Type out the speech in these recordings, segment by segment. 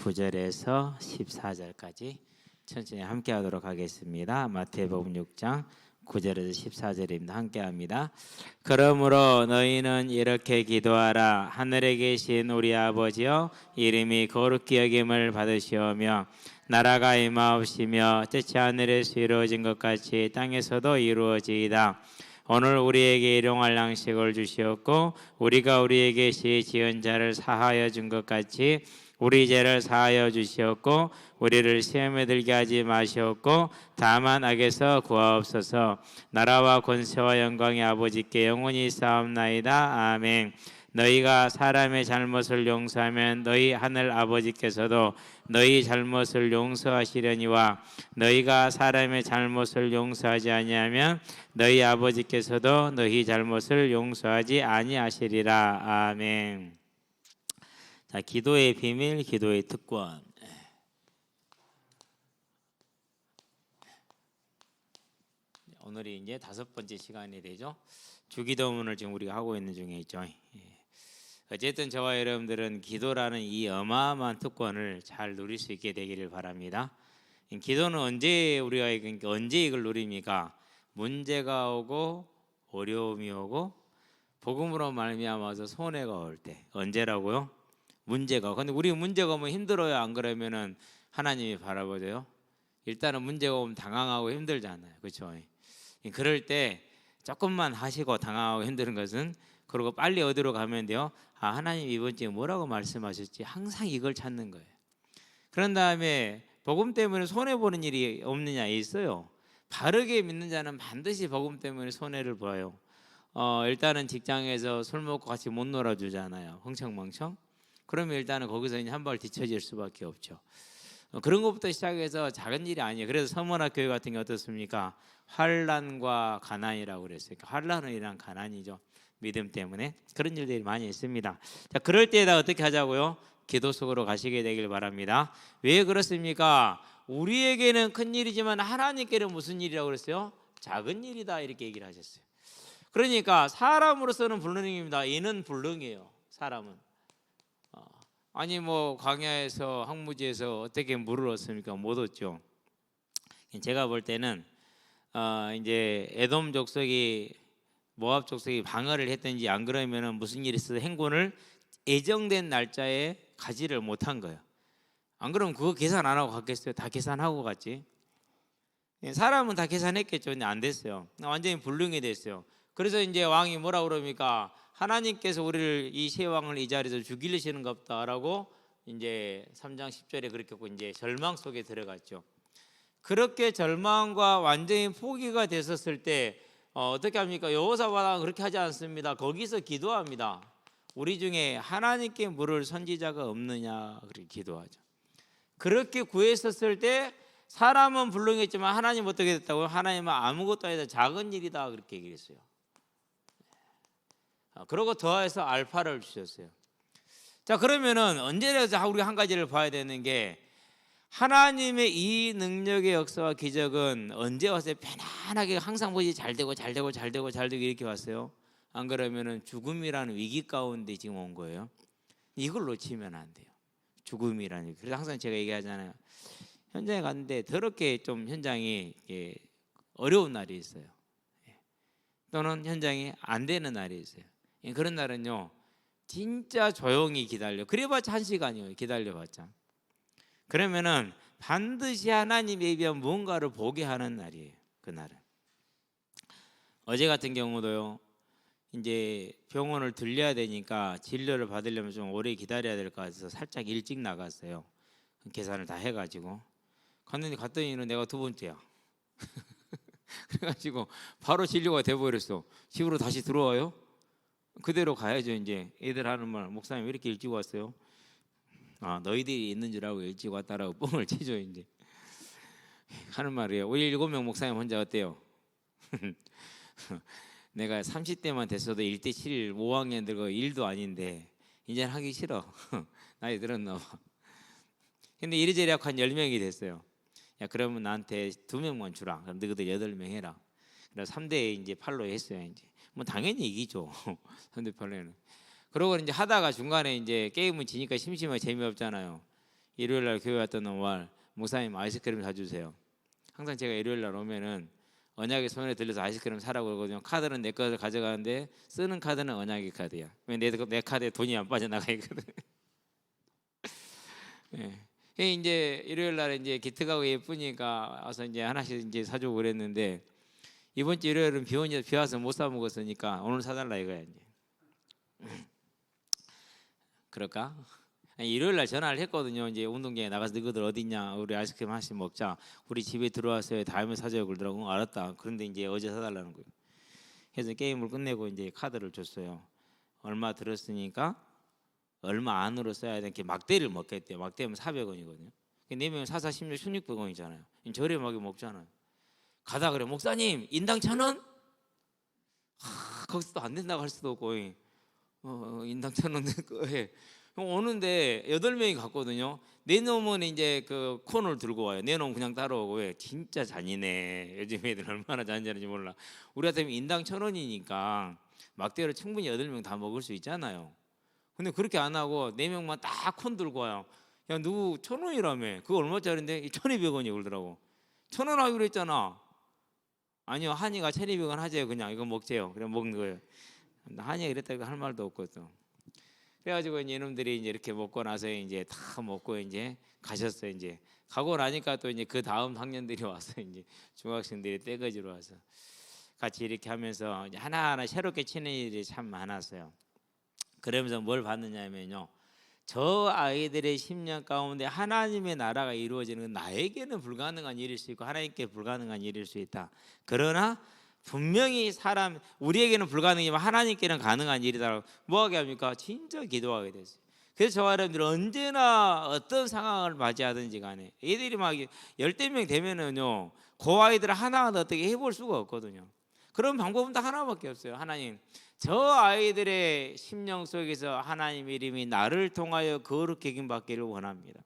9절에서 14절까지 천천히 함께 하도록 하겠습니다. 마태복음 6장 9절에서 14절입니다. 함께 합니다. 그러므로 너희는 이렇게 기도하라. 하늘에 계신 우리 아버지여, 이름이 거룩히 여김을 받으시오며 나라가 임하옵시며 뜻이 하늘에서 이루어진 것 같이 땅에서도 이루어지이다. 오늘 우리에게 일용할 양식을 주시옵고 우리가 우리에게 지은 자를 사하여 준 것 같이 우리 죄를 사하여 주시옵고 우리를 시험에 들게 하지 마시옵고 다만 악에서 구하옵소서. 나라와 권세와 영광이 아버지께 영원히 있사옵나이다. 아멘. 너희가 사람의 잘못을 용서하면 너희 하늘 아버지께서도 너희 잘못을 용서하시려니와 너희가 사람의 잘못을 용서하지 아니하면 너희 아버지께서도 너희 잘못을 용서하지 아니하시리라. 아멘. 자, 기도의 비밀, 기도의 특권. 오늘이 이제 5번째 시간이 되죠. 주기도문을 지금 우리가 하고 있는 중에 있죠. 어쨌든 저와 여러분들은 기도라는 이 어마어마한 특권을 잘 누릴 수 있게 되기를 바랍니다. 기도는 언제 이걸 누립니까? 문제가 오고 어려움이 오고 복음으로 말미암아서 손해가 올 때. 언제라고요? 문제가. 근데 우리 문제가 오면 힘들어요. 안 그러면은 하나님이 바라보세요. 일단은 문제가 오면 당황하고 힘들잖아요. 그렇죠? 그럴 때 조금만 하시고 당황하고 힘든 것은 그리고 빨리 어디로 가면 돼요? 아, 하나님 이번 주에 뭐라고 말씀하셨지? 항상 이걸 찾는 거예요. 그런 다음에 복음 때문에 손해보는 일이 없느냐? 있어요. 바르게 믿는 자는 반드시 복음 때문에 손해를 봐요. 일단은 직장에서 술 먹고 같이 못 놀아주잖아요. 흥청망청. 그러면 일단은 거기서 이제 한 발 뒤처질 수밖에 없죠. 그런 것부터 시작해서 작은 일이 아니에요. 그래서 서문학교회 같은 게 어떻습니까? 환난과 가난이라고 그랬어요. 환난은 이란 가난이죠. 믿음 때문에 그런 일들이 많이 있습니다. 자, 그럴 때에다 어떻게 하자고요? 기도 속으로 가시게 되길 바랍니다. 왜 그렇습니까? 우리에게는 큰 일이지만 하나님께는 무슨 일이라고 그랬어요? 작은 일이다 이렇게 얘기를 하셨어요. 그러니까 사람으로서는 불능입니다. 이는 불능이에요. 사람은. 아니 뭐 광야에서 황무지에서 어떻게 물을 얻습니까? 못 얻죠. 제가 볼 때는 이제 에돔 족속이 모압 족속이 방어를 했든지 안 그러면은 무슨 일이 있어서 행군을 예정된 날짜에 가지를 못한 거예요. 안 그러면 그거 계산 안 하고 갔겠어요? 다 계산하고 갔지. 사람은 다 계산했겠죠. 근데 안 됐어요. 완전히 불능이 됐어요. 그래서 이제 왕이 뭐라 그럽니까? 하나님께서 우리를 이 세 왕을 이 자리에서 죽이시는갑다라고 이제 3장 10절에 그렇게 했고 이제 절망 속에 들어갔죠. 그렇게 절망과 완전히 포기가 됐었을 때 어떻게 합니까? 여호사밧은 그렇게 하지 않습니다. 거기서 기도합니다. 우리 중에 하나님께 물을 선지자가 없느냐 그렇게 기도하죠. 그렇게 구했었을 때 사람은 불능했지만 하나님 어떻게 됐다고요? 하나님은 아무것도 아니다. 작은 일이다 그렇게 얘기했어요. 그러고 더해서 알파를 주셨어요. 자, 그러면은 언제라도 우리 한 가지를 봐야 되는 게 하나님의 이 능력의 역사와 기적은 언제 왔어요? 편안하게 항상 보지 잘 되고 이렇게 왔어요. 안 그러면은 죽음이라는 위기 가운데 지금 온 거예요. 이걸 놓치면 안 돼요. 죽음이라는. 그래서 항상 제가 얘기하잖아요. 현장에 갔는데 더럽게 좀 현장이 어려운 날이 있어요. 또는 현장이 안 되는 날이 있어요. 그런 날은요 진짜 조용히 기다려. 그래봤자 1시간이에요. 기다려봤자. 그러면은 반드시 하나님에 의한 무언가를 보게 하는 날이에요. 그날은. 어제 같은 경우도요 이제 병원을 들려야 되니까 진료를 받으려면 좀 오래 기다려야 될 것 같아서 살짝 일찍 나갔어요. 계산을 다 해가지고 갔더니는 내가 2번째야. 그래가지고 바로 진료가 돼버렸어. 집으로 다시 들어와요? 그대로 가야죠. 이제 애들 하는 말, 목사님 왜 이렇게 일찍 왔어요? 아, 너희들이 있는 줄 알고 일찍 왔다라고 뻥을 치죠. 이제 하는 말이에요. 우리 7명 목사님 혼자 어때요? 내가 30대만 됐어도 1대 7 5학년 들고 1도 아닌데 이제는 하기 싫어. 나이 들었나 봐. 근데 이리저리 하고 한 10명이 됐어요. 야, 그러면 나한테 2명만 주라. 그럼 너희들 8명 해라. 그래서 3대 이제 8로 했어요. 이제 뭐 당연히 이기죠. 3대 8로는. 그러고 이제 하다가 중간에 이제 게임은 지니까 심심하고 재미없잖아요. 일요일 날 교회 왔던 날 목사님 아이스크림 사주세요. 항상 제가 일요일 날 오면은 언약의 손에 들려서 아이스크림 사라고 그러거든요. 카드는 내 것을 가져가는데 쓰는 카드는 언약의 카드야. 왜 내 카드에 돈이 안 빠져나가 있거든. 네. 이제 일요일 날에 이제 기특하고 예쁘니까 와서 이제 하나씩 이제 사주고 그랬는데 이번 주 일요일은 비 와서 못 사 먹었으니까 오늘 사달라 이거야 이제. 그럴까? 아니, 일요일 날 전화를 했거든요. 이제 운동장에 나가서 너희들 어디 있냐? 우리 아이스크림 하나씩 먹자. 우리 집에 들어왔어요. 다음에 사줘요. 그러더라고. 알았다. 그런데 이제 어제 사달라는 거예요. 그래서 게임을 끝내고 이제 카드를 줬어요. 얼마 들었으니까 얼마 안으로 써야 되는 게 막대를 먹겠대요. 막대면 400원이거든요. 4명 4, 4, 16, 1600원이잖아요. 저렴하게 먹잖아요. 가다 그래. 목사님 인당 1,000원? 거기서도 안 된다고 할 수도 없고 인당 1,000원 해. 오는데 8명이 갔거든요. 내 놈은 이제 그 콘을 들고 와요. 내 놈은 그냥 따라오고. 왜? 진짜 잔인해. 요즘 애들 얼마나 잔인한지 몰라. 우리 같으면 인당 1,000원이니까 막대로 충분히 8명 다 먹을 수 있잖아요. 근데 그렇게 안 하고 4명만 딱 콘 들고 와요. 야 누구 1,000원이라며. 그거 얼마짜리인데? 1,200원이 그러더라고. 1,000원 하기로 했잖아. 아니요, 한이가 1,200원 하재요. 그냥 이거 먹재요. 그냥 먹는 거예요. 한이가 이랬다고 할 말도 없거든. 그래가지고 이제 이놈들이 이제 이렇게 먹고 나서 이제 다 먹고 이제 가셨어요. 이제 가고 나니까 또 이제 그 다음 학년들이 와서 이제 중학생들이 떼거지로 와서 같이 이렇게 하면서 이제 하나하나 새롭게 치는 일이 참 많았어요. 그러면서 뭘 봤느냐면요, 저 아이들의 10년 가운데 하나님의 나라가 이루어지는 건 나에게는 불가능한 일일 수 있고 하나님께 불가능한 일일 수 있다. 그러나 분명히 우리에게는 불가능이지만 하나님께는 가능한 일이다라고 뭐하게 합니까? 진짜 기도하게 됐어요. 그래서 저와 여러분들은 언제나 어떤 상황을 맞이하든지 간에 애들이 막 10명 되면은요, 그 아이들을 하나하나 어떻게 해볼 수가 없거든요. 그런 방법은 다 하나밖에 없어요. 하나님, 저 아이들의 심령 속에서 하나님 이름이 나를 통하여 거룩히 여김받기를 원합니다.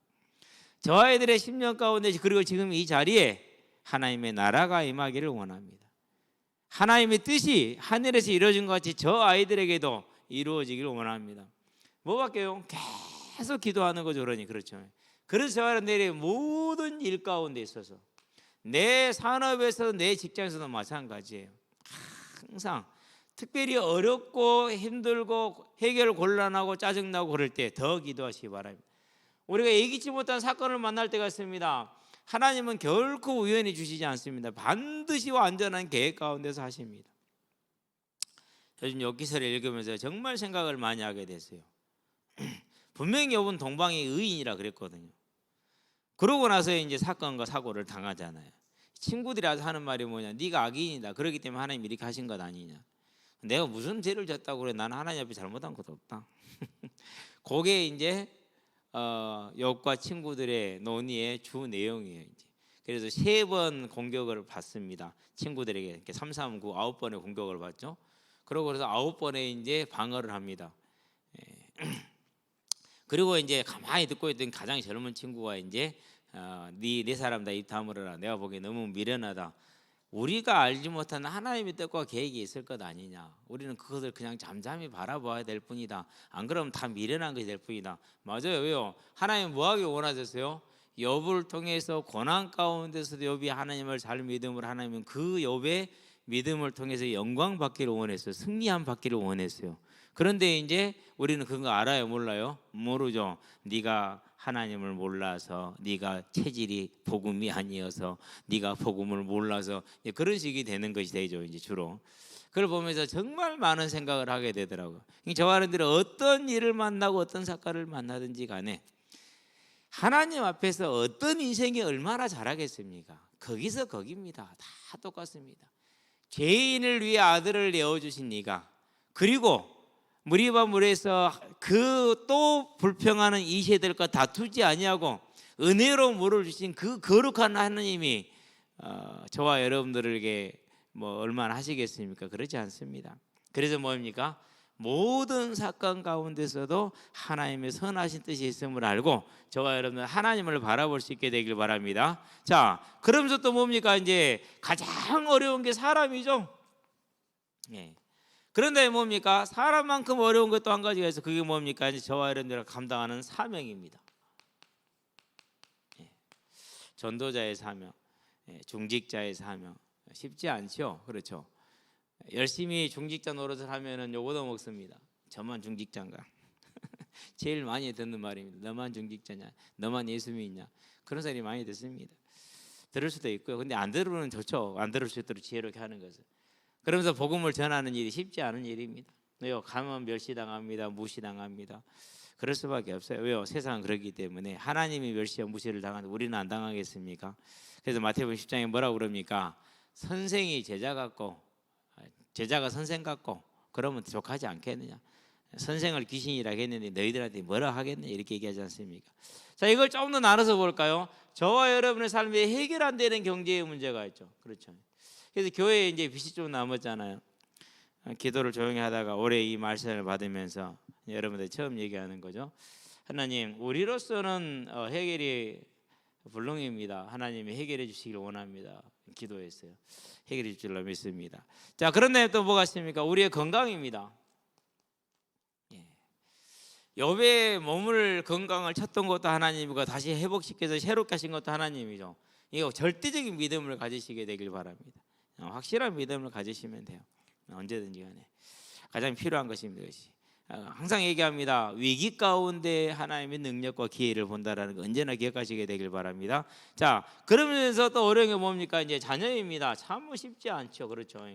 저 아이들의 심령 가운데 그리고 지금 이 자리에 하나님의 나라가 임하기를 원합니다. 하나님의 뜻이 하늘에서 이루어진 것 같이 저 아이들에게도 이루어지기를 원합니다. 뭐밖에요? 계속 기도하는 거죠. 그렇죠. 그래서 저 아이들의 모든 일 가운데 있어서 내 산업에서 내 직장에서도 마찬가지예요. 항상 특별히 어렵고 힘들고 해결 곤란하고 짜증나고 그럴 때 더 기도하시기 바랍니다. 우리가 예기치 못한 사건을 만날 때가 있습니다. 하나님은 결코 우연히 주시지 않습니다. 반드시 완전한 계획 가운데서 하십니다. 요즘 욥기서를 읽으면서 정말 생각을 많이 하게 됐어요. 분명히 욥은 동방의 의인이라 그랬거든요. 그러고 나서 이제 사건과 사고를 당하잖아요. 친구들이 하는 말이 뭐냐? 네가 악인이다. 그렇기 때문에 하나님이 이렇게 하신 것 아니냐? 내가 무슨 죄를 졌다고 그래? 나는 하나님 앞에 잘못한 것도 없다. 그게 이제 욥과 친구들의 논의의 주 내용이에요. 이제. 그래서 3번 공격을 받습니다. 친구들에게 이렇게 3, 3, 9, 9번의 공격을 받죠. 그러고 그래서 9번에 이제 방어를 합니다. 그리고 이제 가만히 듣고 있던 가장 젊은 친구가 이제 네 사람 다 입 다물어라. 내가 보기에 너무 미련하다. 우리가 알지 못하는 하나님의 뜻과 계획이 있을 것 아니냐. 우리는 그것을 그냥 잠잠히 바라봐야 될 뿐이다. 안 그러면 다 미련한 것이 될 뿐이다. 맞아요. 왜요? 하나님 뭐하기 원하셨어요? 욥을 통해서 고난 가운데서도 욥이 하나님을 잘 믿음으로 하나님은 그 욥의 믿음을 통해서 영광 받기를 원했어요. 승리함 받기를 원했어요. 그런데 이제 우리는 그거 알아요? 몰라요? 모르죠. 네가 하나님을 몰라서, 네가 체질이 복음이 아니어서, 네가 복음을 몰라서, 그런 식이 되는 것이 되죠. 이제 주로 그걸 보면서 정말 많은 생각을 하게 되더라고요. 저와 여러분들은 어떤 일을 만나고 어떤 사건을 만나든지 간에 하나님 앞에서 어떤 인생이 얼마나 잘하겠습니까? 거기서 거기입니다. 다 똑같습니다. 죄인을 위해 아들을 내어주신 네가, 그리고 무리와 물에서 그 또 불평하는 이 세대들과 다투지 아니하고 은혜로 물을 주신 그 거룩한 하나님이 저와 여러분들에게 뭐 얼마나 하시겠습니까? 그렇지 않습니다. 그래서 뭡니까? 모든 사건 가운데서도 하나님의 선하신 뜻이 있음을 알고 저와 여러분들 하나님을 바라볼 수 있게 되길 바랍니다. 자, 그러면서 또 뭡니까? 이제 가장 어려운 게 사람이죠. 예. 그런데 뭡니까? 사람만큼 어려운 것도 한 가지가 있어. 그게 뭡니까? 이제 저와 여러분들이 감당하는 사명입니다. 전도자의 사명, 중직자의 사명 쉽지 않죠. 그렇죠. 열심히 중직자 노릇을 하면은 요거도 먹습니다. 저만 중직자인가? 제일 많이 듣는 말입니다. 너만 중직자냐? 너만 예수 믿냐? 그런 소리 많이 듣습니다. 들을 수도 있고요. 근데 안 들으면 좋죠. 안 들을 수 있도록 지혜롭게 하는 것은. 그러면서 복음을 전하는 일이 쉽지 않은 일입니다. 왜요? 가면 멸시당합니다. 무시당합니다. 그럴 수밖에 없어요. 왜요? 세상은 그렇기 때문에. 하나님이 멸시와 무시를 당하는데 우리는 안 당하겠습니까? 그래서 마태복음 10장에 뭐라고 그럽니까? 선생이 제자 같고 제자가 선생 같고 그러면 족하지 않겠느냐? 선생을 귀신이라고 했는데 너희들한테 뭐라 하겠느냐? 이렇게 얘기하지 않습니까? 자, 이걸 좀 더 나눠서 볼까요? 저와 여러분의 삶에 해결 안 되는 경제의 문제가 있죠. 그렇죠. 그래서 교회에 이제 빚이 좀 남았잖아요. 기도를 조용히 하다가 올해 이 말씀을 받으면서 여러분들 처음 얘기하는 거죠. 하나님, 우리로서는 해결이 불능입니다. 하나님이 해결해 주시길 원합니다. 기도했어요. 해결해 줄 줄로 믿습니다. 자, 그런데 또 뭐가 있습니까? 우리의 건강입니다. 욥의 몸을 건강을 찾던 것도 하나님이고 다시 회복시켜서 새롭게 하신 것도 하나님이죠. 이거 절대적인 믿음을 가지시게 되길 바랍니다. 확실한 믿음을 가지시면 돼요. 언제든지 간에 가장 필요한 것입니다. 이것이. 항상 얘기합니다. 위기 가운데 하나님의 능력과 기회를 본다라는 거 언제나 기억하시게 되길 바랍니다. 자, 그러면서 또 어려운 게 뭡니까? 이제 자녀입니다. 참 쉽지 않죠. 그렇죠.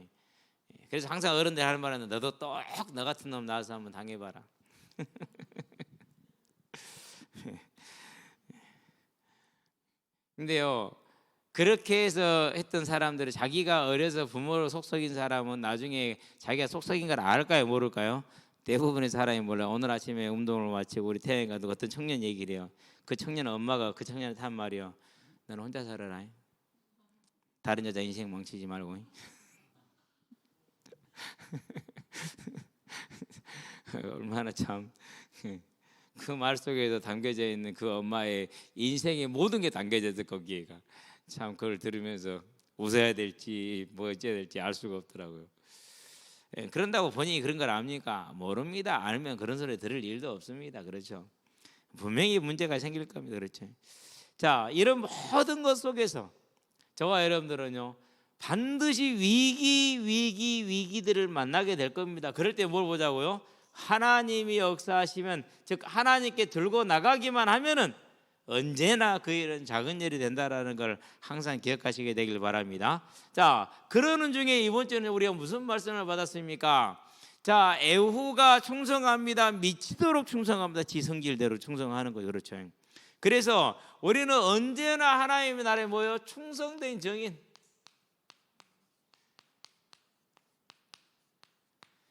그래서 항상 어른들 하는 말은 너도 똑 너 같은 놈 낳아서 한번 당해봐라. 근데요, 그렇게 해서 했던 사람들은 자기가 어려서 부모를 속썩인 사람은 나중에 자기가 속썩인 걸 알까요, 모를까요? 대부분의 사람이 몰라요. 오늘 아침에 운동을 마치고 우리 태양이가 어떤 청년 얘기를 해요. 그 청년 엄마가 그 청년한테 한 말이요. 너는 혼자 살아라. 다른 여자 인생 망치지 말고. 얼마나 참 그 말 속에서 담겨져 있는 그 엄마의 인생의 모든 게 담겨져 있어. 거기에가 참 그걸 들으면서 웃어야 될지 뭐 어째야 될지 알 수가 없더라고요. 그런다고 본인이 그런 걸 압니까? 모릅니다. 알면 그런 소리 들을 일도 없습니다. 그렇죠. 분명히 문제가 생길 겁니다. 그렇죠. 자, 이런 모든 것 속에서 저와 여러분들은요 반드시 위기들을 만나게 될 겁니다. 그럴 때 뭘 보자고요? 하나님이 역사하시면, 즉 하나님께 들고 나가기만 하면은 언제나 그 일은 작은 일이 된다라는 걸 항상 기억하시게 되길 바랍니다. 자, 그러는 중에 이번 주는 우리가 무슨 말씀을 받았습니까? 자, 에후가 충성합니다. 미치도록 충성합니다. 지 성질대로 충성하는 거죠. 그렇죠. 그래서 우리는 언제나 하나님의 나라에 모여 충성된 정인.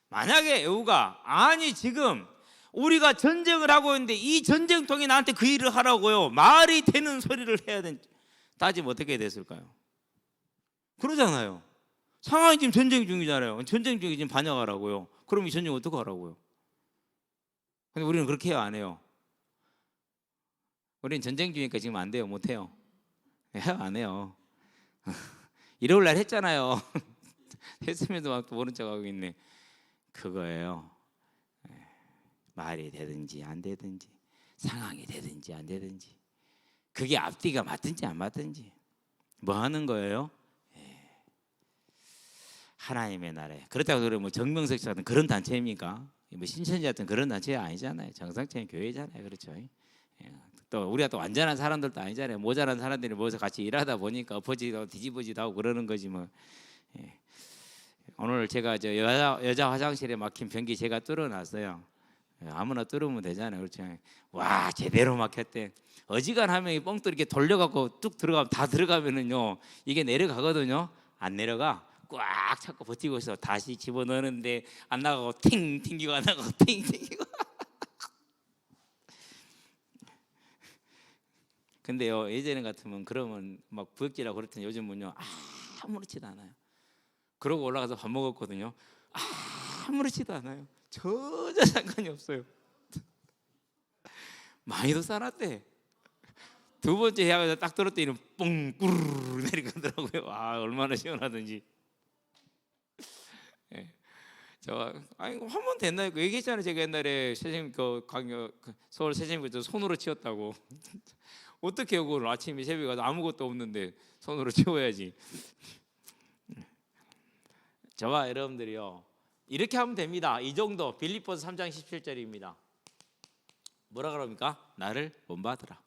만약에 에후가 아니 지금 우리가 전쟁을 하고 있는데 이 전쟁통이 나한테 그 일을 하라고요, 말이 되는 소리를 해야 되는지 따지면 어떻게 됐을까요? 그러잖아요. 상황이 지금 전쟁 중이잖아요. 전쟁 중에 지금 반역하라고요. 그럼 이 전쟁 어떻게 하라고요? 근데 우리는 그렇게 해요, 안 해요? 우리는 전쟁 중이니까 지금 안 돼요, 못 해요. 해요, 안 해요? 일요일 날 했잖아요. 했으면도 막 모른 척하고 있네. 그거예요. 말이 되든지 안 되든지, 상황이 되든지 안 되든지, 그게 앞뒤가 맞든지 안 맞든지 뭐 하는 거예요? 하나님의 나라에. 그렇다고 그러면 뭐 정명석 씨 같은 그런 단체입니까? 뭐 신천지 같은 그런 단체 아니잖아요. 정상적인 교회잖아요. 그렇죠. 또 우리가 또 완전한 사람들도 아니잖아요. 모자란 사람들이 모여서 같이 일하다 보니까 엎어지고 뒤집어지도 하고 그러는 거지 뭐. 오늘 제가 저 여자 화장실에 막힌 변기 제가 뚫어놨어요. 아무나 뚫으면 되잖아요. 그렇죠. 와, 제대로 막혔대. 어지간하면 이 뻥 뚫게 돌려갖고 뚝 들어가면 다 들어가면은요 이게 내려가거든요. 안 내려가. 꽉 잡고 버티고 있어. 다시 집어넣는데 안 나가고 팅 튕기고 안 나가고 팅 튕기고. 근데요 예전에 같으면 그러면 막 부역질하고 그랬더니 요즘은요 아무렇지도 않아요. 그러고 올라가서 밥 먹었거든요. 아무렇지도 않아요. 전혀 상관이 없어요. 많이도 싸놨대. 두 번째 해야가 딱 들었더니 뽕 꾸르르 내려가더라고요. 얼마나 시원하든지. 저 아니 한 번 됐나요? 얘기했잖아요. 제가 옛날에 선생님 그 강요 서울 선생님께서 손으로 치웠다고. 어떻게 해요? 그걸 아침에 새벽에 가서 아무것도 없는데 손으로 채워야지. 저와 여러분들이요 이렇게 하면 됩니다. 이 정도. 빌립보서 3장 17절입니다. 뭐라 그럽니까? 나를 본받으라.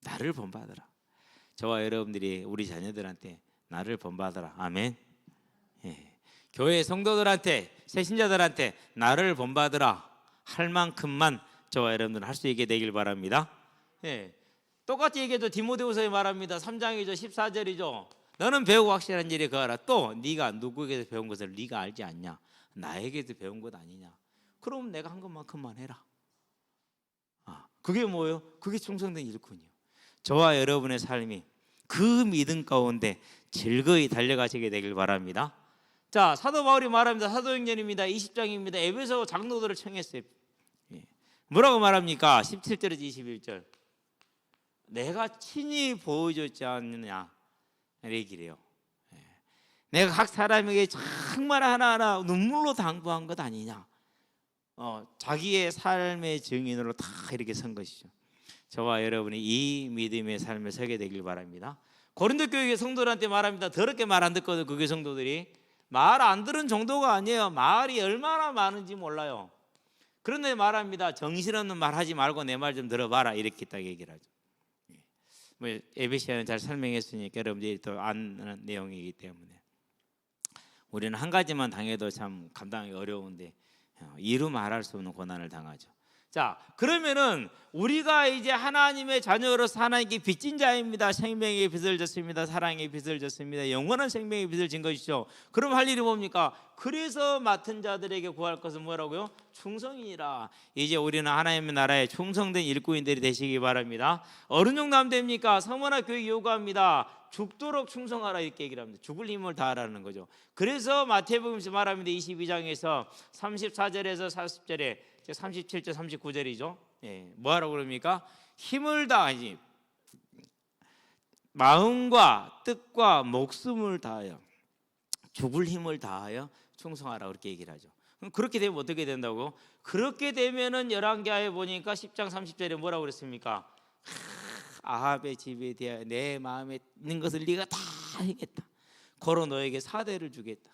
나를 본받으라. 저와 여러분들이 우리 자녀들한테 나를 본받으라. 아멘. 예. 교회 성도들한테, 새신자들한테 나를 본받으라 할 만큼만 저와 여러분들은 할 수 있게 되길 바랍니다. 예. 똑같이 얘기해도 디모데후서에 말합니다. 3장이죠 14절이죠. 너는 배우고 확실한 일에 거하라. 또 네가 누구에게서 배운 것을 네가 알지 않냐? 나에게서 배운 것 아니냐? 그럼 내가 한 것만큼만 해라. 그게 뭐예요? 그게 충성된 일꾼이요. 저와 여러분의 삶이 그 믿음 가운데 즐거이 달려가시게 되길 바랍니다. 자, 사도 바울이 말합니다. 사도행전입니다. 20장입니다. 에베소 장로들을 청했어요. 뭐라고 말합니까? 17절에서 21절. 내가 친히 보여줬지 않느냐 얘기래요. 내가 각 사람에게 정말 하나하나 눈물로 당부한 것 아니냐. 자기의 삶의 증인으로 다 이렇게 선 것이죠. 저와 여러분이 이 믿음의 삶에 서게 되길 바랍니다. 고린도 교회 성도들한테 말합니다. 더럽게 말 안 듣거든. 그 교회 성도들이 말 안 들은 정도가 아니에요. 말이 얼마나 많은지 몰라요. 그런데 말합니다. 정신없는 말 하지 말고 내 말 좀 들어봐라. 이렇게 딱 얘기를 하죠. 뭐 에베시아는 잘 설명했으니까 여러분들이 또 아는 내용이기 때문에 우리는 한 가지만 당해도 참 감당하기 어려운데 이루 말할 수 없는 고난을 당하죠. 자, 그러면은 우리가 이제 하나님의 자녀로서 하나님께 빚진 자입니다. 생명의 빚을 졌습니다. 사랑의 빚을 졌습니다. 영원한 생명의 빚을 진 것이죠. 그럼 할 일이 뭡니까? 그래서 맡은 자들에게 구할 것은 뭐라고요? 충성이라. 이제 우리는 하나님의 나라에 충성된 일꾼들이 되시기 바랍니다. 어느 정도 하면 됩니까? 서머나 교회 요구합니다. 죽도록 충성하라 이렇게 얘기를 합니다. 죽을 힘을 다하라는 거죠. 그래서 마태복음에서 말합니다. 22장에서 34절에서 40절에 37절 39절이죠. 뭐하라고 그럽니까? 힘을 다하지 마음과 뜻과 목숨을 다하여 죽을 힘을 다하여 충성하라 그렇게 얘기를 하죠. 그럼 그렇게 되면 어떻게 된다고? 그렇게 되면은 열왕기하에 보니까 10장 30절에 뭐라고 그랬습니까? 아합의 집에 대하여 내 마음에 있는 것을 네가 다 행했다. 고로 너에게 사대를 주겠다.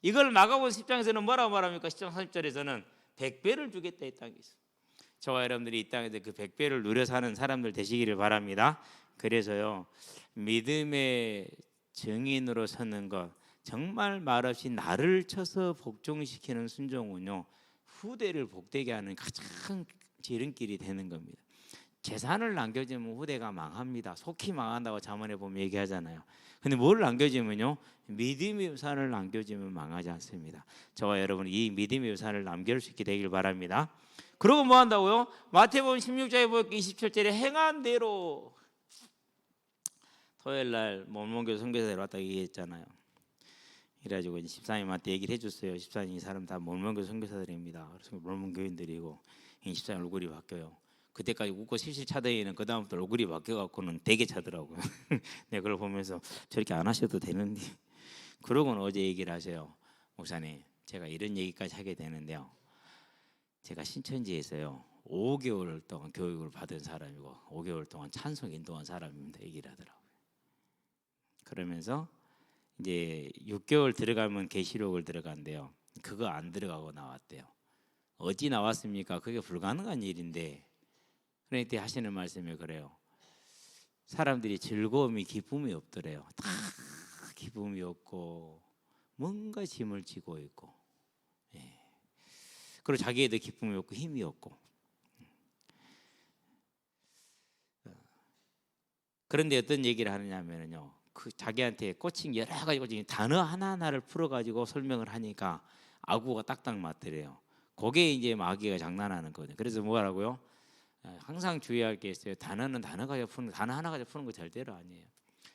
이걸 마가복음 10장에서는 뭐라고 말합니까? 10장 30절에서는 100배를 주겠다 이 땅에서. 저와 여러분들이 이 땅에서 그 100배를 누려 사는 사람들 되시기를 바랍니다. 그래서요 믿음의 증인으로 서는 것 정말 말없이 나를 쳐서 복종시키는 순종은요 후대를 복되게 하는 가장 지름길이 되는 겁니다. 재산을 남겨주면 후대가 망합니다. 속히 망한다고 잠언에 보면 얘기하잖아요. 근데 뭘 남겨주면요 믿음의 유산을 남겨주면 망하지 않습니다. 저와 여러분 이 믿음의 유산을 남길 수 있게 되길 바랍니다. 그리고 뭐 한다고요? 마태복음 16장에 보니까 27절에 행한 대로. 토요일날 몰몬교회 선교사들 왔다 얘기했잖아요. 그래가지고 집사님한테 얘기를 해줬어요. 집사님 이 사람 다 몰몬교회 선교사들입니다. 그래서 몰몬교인들이고 24년 얼굴이 바뀌어요. 그때까지 웃고 실실 차더니는 그 다음부터 얼굴이 바뀌어갖고는 되게 차더라고요. 내가 그걸 보면서 저렇게 안 하셔도 되는데. 그러고는 어제 얘기를 하세요. 목사님 제가 이런 얘기까지 하게 되는데요. 제가 신천지에서요 5개월 동안 교육을 받은 사람이고 5개월 동안 찬송 인도한 사람입니다. 얘기를 하더라고요. 그러면서 이제 6개월 들어가면 계시록을 들어간대요. 그거 안 들어가고 나왔대요. 어찌 나왔습니까? 그게 불가능한 일인데. 그러니까 하시는 말씀이 그래요. 사람들이 즐거움이 기쁨이 없더래요. 다 기쁨이 없고 뭔가 짐을 지고 있고 그리고 자기에도 기쁨이 없고 힘이 없고. 그런데 어떤 얘기를 하느냐면요 그 자기한테 꽂힌 여러 가지 꽂힌 단어 하나하나를 풀어가지고 설명을 하니까 아구가 딱딱 맞더래요. 그게 이제 마귀가 장난하는 거거든요. 그래서 뭐라고요? 항상 주의할 게 있어요. 단어는 단어 가지고 푸는 단어 하나 가지고 푸는 거 절대로 아니에요.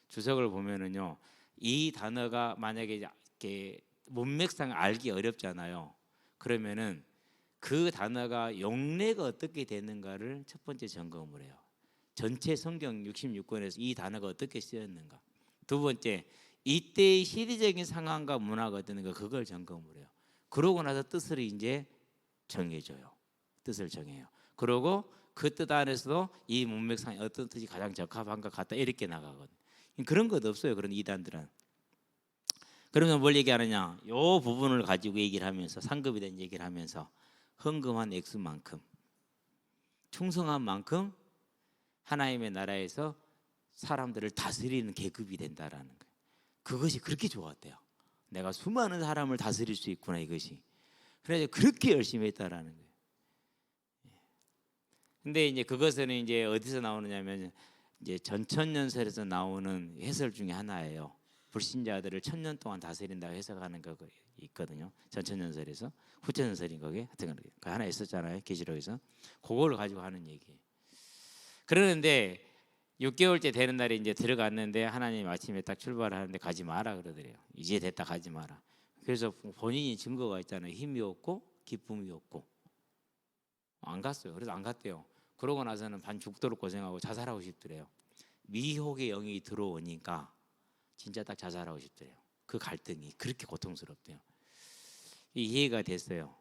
주석을 보면은요 이 단어가 만약에 이렇게 문맥상 알기 어렵잖아요. 그러면은 그 단어가 용례가 어떻게 되는가를 첫 번째 점검을 해요. 전체 성경 66권에서 이 단어가 어떻게 쓰였는가. 두 번째 이때의 시대적인 상황과 문화가 어떤가 그걸 점검을 해요. 그러고 나서 뜻을 이제 정해줘요. 뜻을 정해요. 그러고 그 뜻 안에서도 이 문맥상에 어떤 뜻이 가장 적합한 것 같다 이렇게 나가거든. 그런 것 없어요. 그런 이단들은. 그러면 뭘 얘기하느냐? 요 부분을 가지고 얘기를 하면서 상급에 대한 얘기를 하면서 헌금한 액수만큼 충성한 만큼 하나님의 나라에서 사람들을 다스리는 계급이 된다라는 거예요. 그것이 그렇게 좋았대요. 내가 수많은 사람을 다스릴 수 있구나 이것이. 그래서 그렇게 열심히 했다라는 거예요. 근데 이제 그것은 이제 어디서 나오느냐면 이제 전천년설에서 나오는 해설 중에 하나예요. 불신자들을 1000년 동안 다스린다고 해석하는 거 있거든요. 전천년설에서 후천년설인 거게 하여튼 그 하나 있었잖아요. 계시록에서 그걸 가지고 하는 얘기예요. 그러는데 6개월째 되는 날에 이제 들어갔는데 하나님 아침에 딱 출발하는데 가지 마라 그러더래요. 이제 됐다 가지 마라. 그래서 본인이 증거가 있잖아요. 힘이 없고 기쁨이 없고 안 갔어요. 그래서 안 갔대요. 그러고 나서는 반 죽도록 고생하고 자살하고 싶더래요. 미혹의 영이 들어오니까 진짜 딱 자살하고 싶더래요. 그 갈등이 그렇게 고통스럽대요. 이해가 됐어요.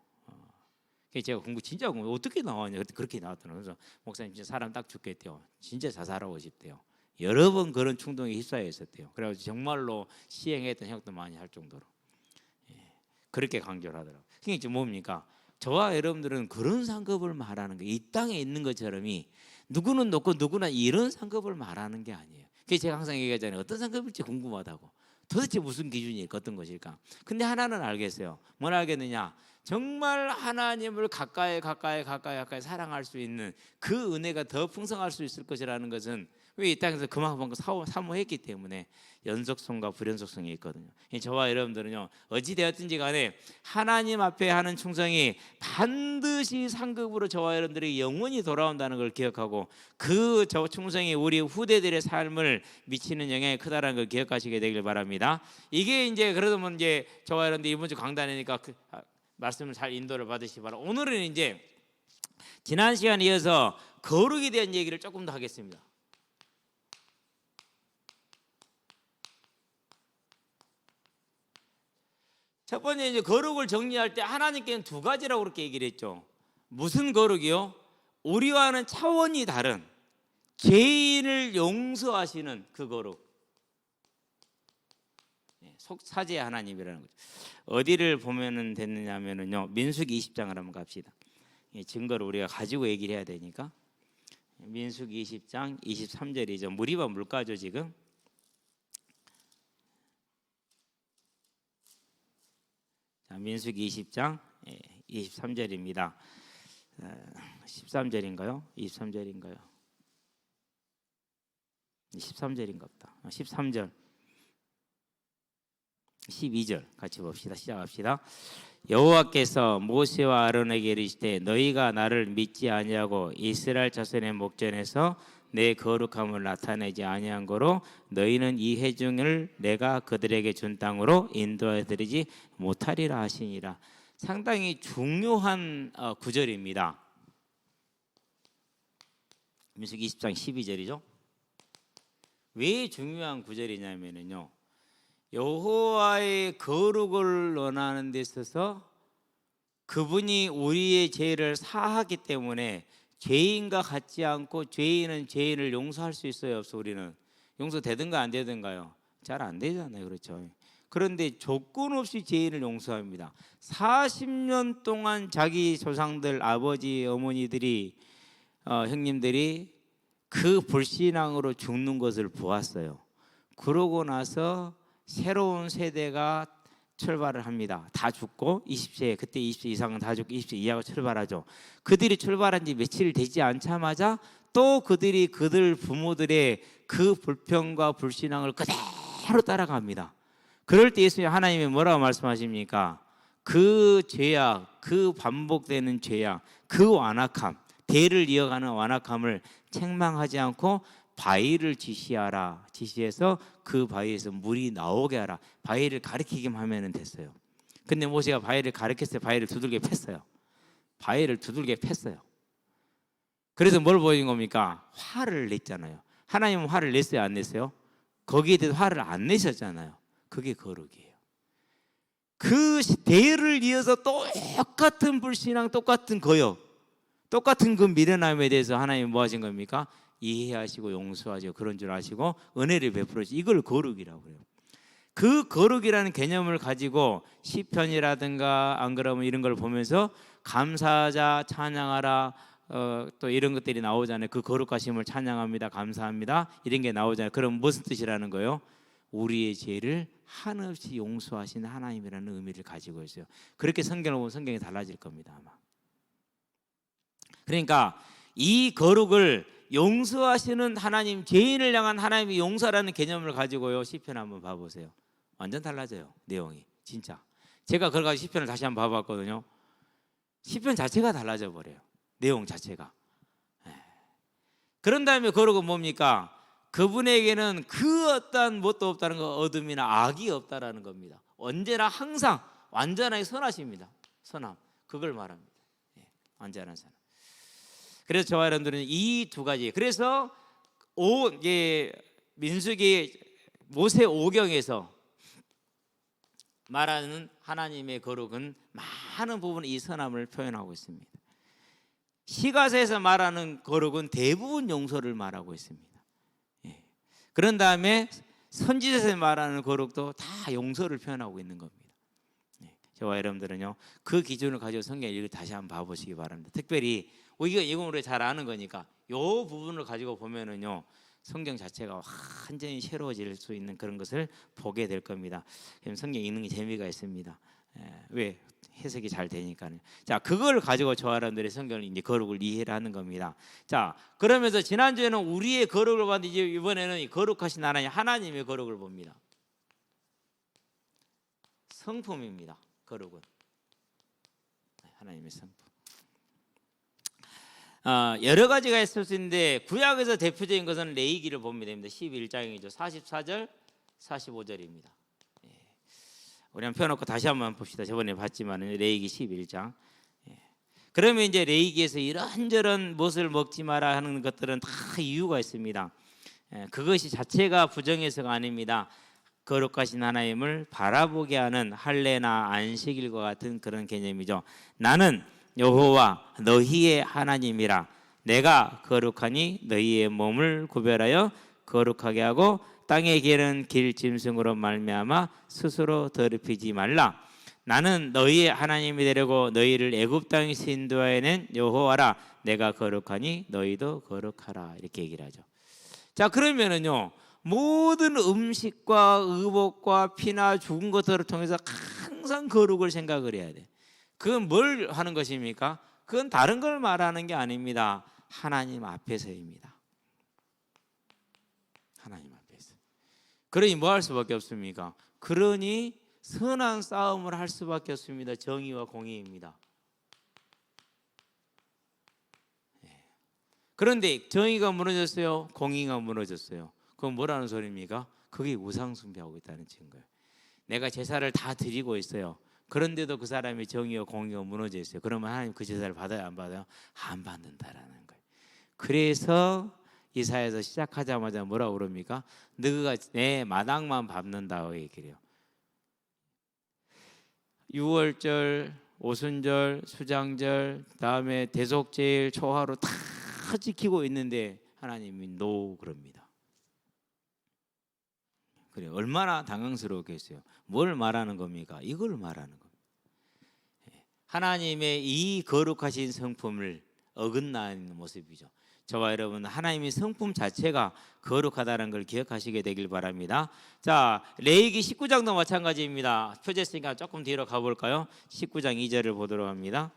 제가 진짜 공부 어떻게 나왔냐 그렇게 나왔더라고요. 그래서 목사님 진짜 사람 딱 죽겠대요. 진짜 자살하고 싶대요. 여러 번 그런 충동에 휩싸여 있었대요. 그래가지고 정말로 시행했던 형도 많이 할 정도로 그렇게 강조를 하더라고요. 그게 이제 뭡니까? 저와 여러분들은 그런 상급을 말하는 거예요. 이 땅에 있는 것처럼이 누구는 높고 누구나 이런 상급을 말하는 게 아니에요. 그래서 제가 항상 얘기하잖아요. 어떤 상급일지 궁금하다고. 도대체 무슨 기준일까? 어떤 것일까? 근데 하나는 알겠어요. 뭘 알겠느냐? 정말 하나님을 가까이 사랑할 수 있는 그 은혜가 더 풍성할 수 있을 것이라는 것은 왜 이 땅에서 그만큼 사모했기 때문에 연속성과 불연속성이 있거든요. 저와 여러분들은요 어찌 되었든지 간에 하나님 앞에 하는 충성이 반드시 상급으로 저와 여러분들이 영원히 돌아온다는 걸 기억하고 그 저 충성이 우리 후대들의 삶을 미치는 영향이 크다라는 걸 기억하시게 되길 바랍니다. 이게 이제 그러면 이제 저와 여러분들 이번 주 강단이니까 말씀을 잘 인도를 받으시기 바랍니다. 오늘은 이제 지난 시간에 이어서 거룩에 대한 얘기를 조금 더 하겠습니다. 첫 번째 이제 거룩을 정리할 때 하나님께는 두 가지라고 그렇게 얘기를 했죠. 무슨 거룩이요? 우리와는 차원이 다른 죄인을 용서하시는 그 거룩. 속사제 하나님이라는 거죠. 어디를 보면은 됐느냐면은요. 민수기 20장을 한번 갑시다. 증거를 우리가 가지고 얘기를 해야 되니까. 민수기 20장 23절이죠. 무리와 물가죠 지금. 자, 민수기 20장 23절입니다. 13절인가요? 23절인가요? 13절인가 보다. 13절. 12절 같이 봅시다. 시작합시다. 여호와께서 모세와 아론에게 이르시되 너희가 나를 믿지 아니하고 이스라엘 자손의 목전에서 내 거룩함을 나타내지 아니한 거로 너희는 이 회중을 내가 그들에게 준 땅으로 인도하여 드리지 못하리라 하시니라. 상당히 중요한 구절입니다. 민수기 20장 12절이죠. 왜 중요한 구절이냐면요. 여호와의 거룩을 원하는 데 있어서 그분이 우리의 죄를 사하기 때문에 죄인과 같지 않고 죄인은 죄인을 용서할 수 있어요, 없어? 우리는 용서되든가 안 되든가요? 잘 안 되잖아요, 그렇죠? 그런데 조건 없이 죄인을 용서합니다. 40년 동안 자기 조상들, 아버지, 어머니들이 형님들이 그 불신앙으로 죽는 것을 보았어요. 그러고 나서 새로운 세대가 출발을 합니다. 다 죽고 20세 그때 20세 이상은 다 죽고 20세 이하가 출발하죠. 그들이 출발한 지 며칠 되지 않자마자 또 그들이 그들 부모들의 그 불평과 불신앙을 그대로 따라갑니다. 그럴 때 예수님 하나님이 뭐라고 말씀하십니까? 그 죄악, 그 반복되는 죄악, 그 완악함, 대를 이어가는 완악함을 책망하지 않고 바위를 지시해서 그 바위에서 물이 나오게 하라. 바위를 가리키기만 하면 됐어요. 근데 모세가 바위를 가리켰어요. 바위를 두들겨 팼어요. 바위를 두들겨 팼어요. 그래서 뭘 보여준 겁니까? 화를 냈잖아요. 하나님은 화를 냈어요, 안 냈어요? 거기에 대해서 화를 안 내셨잖아요. 그게 거룩이에요. 그 대를 이어서 똑같은 불신앙, 똑같은 거역, 똑같은 그 미련함에 대해서 하나님 뭐 하신 겁니까? 이해하시고 용서하시고 그런 줄 아시고 은혜를 베풀어주시. 이걸 거룩이라고 그래요. 그 거룩이라는 개념을 가지고 시편이라든가 안 그러면 이런 걸 보면서 감사하자, 찬양하라, 또 이런 것들이 나오잖아요. 그 거룩하심을 찬양합니다, 감사합니다, 이런 게 나오잖아요. 그럼 무슨 뜻이라는 거예요? 우리의 죄를 한없이 용서하신 하나님이라는 의미를 가지고 있어요. 그렇게 성경을 보면 성경이 달라질 겁니다, 아마. 그러니까 이 거룩을 용서하시는 하나님, 죄인을 향한 하나님의 용서라는 개념을 가지고요, 시편 한번 봐보세요. 완전 달라져요, 내용이. 진짜 제가 그걸 가지고 시편을 다시 한번 봐봤거든요. 시편 자체가 달라져 버려요, 내용 자체가. 그런 다음에 거룩은 뭡니까? 그분에게는 그 어떠한 뭣도 없다는 거, 어둠이나 악이 없다라는 겁니다. 언제나 항상 완전하게 선하십니다. 선함, 그걸 말합니다. 완전한 선함. 그래서 저와 여러분들은 이 두 가지, 그래서 민수기 모세 오경에서 말하는 하나님의 거룩은 많은 부분 이 선함을 표현하고 있습니다. 시가서에서 말하는 거룩은 대부분 용서를 말하고 있습니다. 그런 다음에 선지서에서 말하는 거룩도 다 용서를 표현하고 있는 겁니다. 저와 여러분들은요, 그 기준을 가지고 성경 읽을 다시 한번 봐보시기 바랍니다. 특별히 우리가 이걸 잘 아는 거니까 이 부분을 가지고 보면은요, 성경 자체가 완전히 새로워질 수 있는 그런 것을 보게 될 겁니다. 성경 읽는 게 재미가 있습니다. 왜? 해석이 잘 되니까요. 자, 그걸 가지고 저와 여러분들의 성경을 이제 거룩을 이해를 하는 겁니다. 자, 그러면서 지난주에는 우리의 거룩을 봤는데 이제 이번에는 이 거룩하신 하나님의 거룩을 봅니다. 성품입니다. 거룩은 하나님의 성품. 여러 가지가 있을 수 있는데 구약에서 대표적인 것은 레위기를 보면 됩니다. 11장이죠. 44절, 45절입니다. 우리 한번 펴놓고 다시 한번 봅시다. 저번에 봤지만 레위기 11장. 그러면 이제 레위기에서 이런저런 무엇을 먹지 마라 하는 것들은 다 이유가 있습니다. 그것이 자체가 부정해서가 아닙니다. 거룩하신 하나님을 바라보게 하는 할례나 안식일과 같은 그런 개념이죠. 나는 여호와 너희의 하나님이라. 내가 거룩하니 너희의 몸을 구별하여 거룩하게 하고 땅에 기는 길 짐승으로 말미암아 스스로 더럽히지 말라. 나는 너희의 하나님이 되려고 너희를 애굽 땅에서 인도하여낸 여호와라. 내가 거룩하니 너희도 거룩하라. 이렇게 얘기를 하죠. 자, 그러면은요, 모든 음식과 의복과 피나 죽은 것들을 통해서 항상 거룩을 생각을 해야 돼. 그건 뭘 하는 것입니까? 그건 다른 걸 말하는 게 아닙니다. 하나님 앞에서입니다. 하나님 앞에서. 그러니 뭐 할 수밖에 없습니까? 그러니 선한 싸움을 할 수밖에 없습니다. 정의와 공의입니다. 그런데 정의가 무너졌어요, 공의가 무너졌어요. 그건 뭐라는 소리입니까? 그게 우상 숭배하고 있다는 증거예요. 내가 제사를 다 드리고 있어요. 그런데도 그 사람이 정의와 공의가 무너져 있어요. 그러면 하나님 그 제사를 받아요, 안 받아요? 안 받는다라는 거예요. 그래서 이사야에서 시작하자마자 뭐라고 그럽니까? 너가 내 마당만 밟는다고 얘기해요. 유월절, 오순절, 수장절, 다음에 대속제일, 초하루 다 지키고 있는데 하나님이 노 그럽니다. 그래, 얼마나 당황스러웠겠어요. 뭘 말하는 겁니까? 이걸 말하는 겁니다. 하나님의 이 거룩하신 성품을 어긋나는 모습이죠. 저와 여러분, 하나님의 성품 자체가 거룩하다는 걸 기억하시게 되길 바랍니다. 자, 레위기 19장도 마찬가지입니다. 표제했으니까 조금 뒤로 가볼까요? 19장 2절을 보도록 합니다.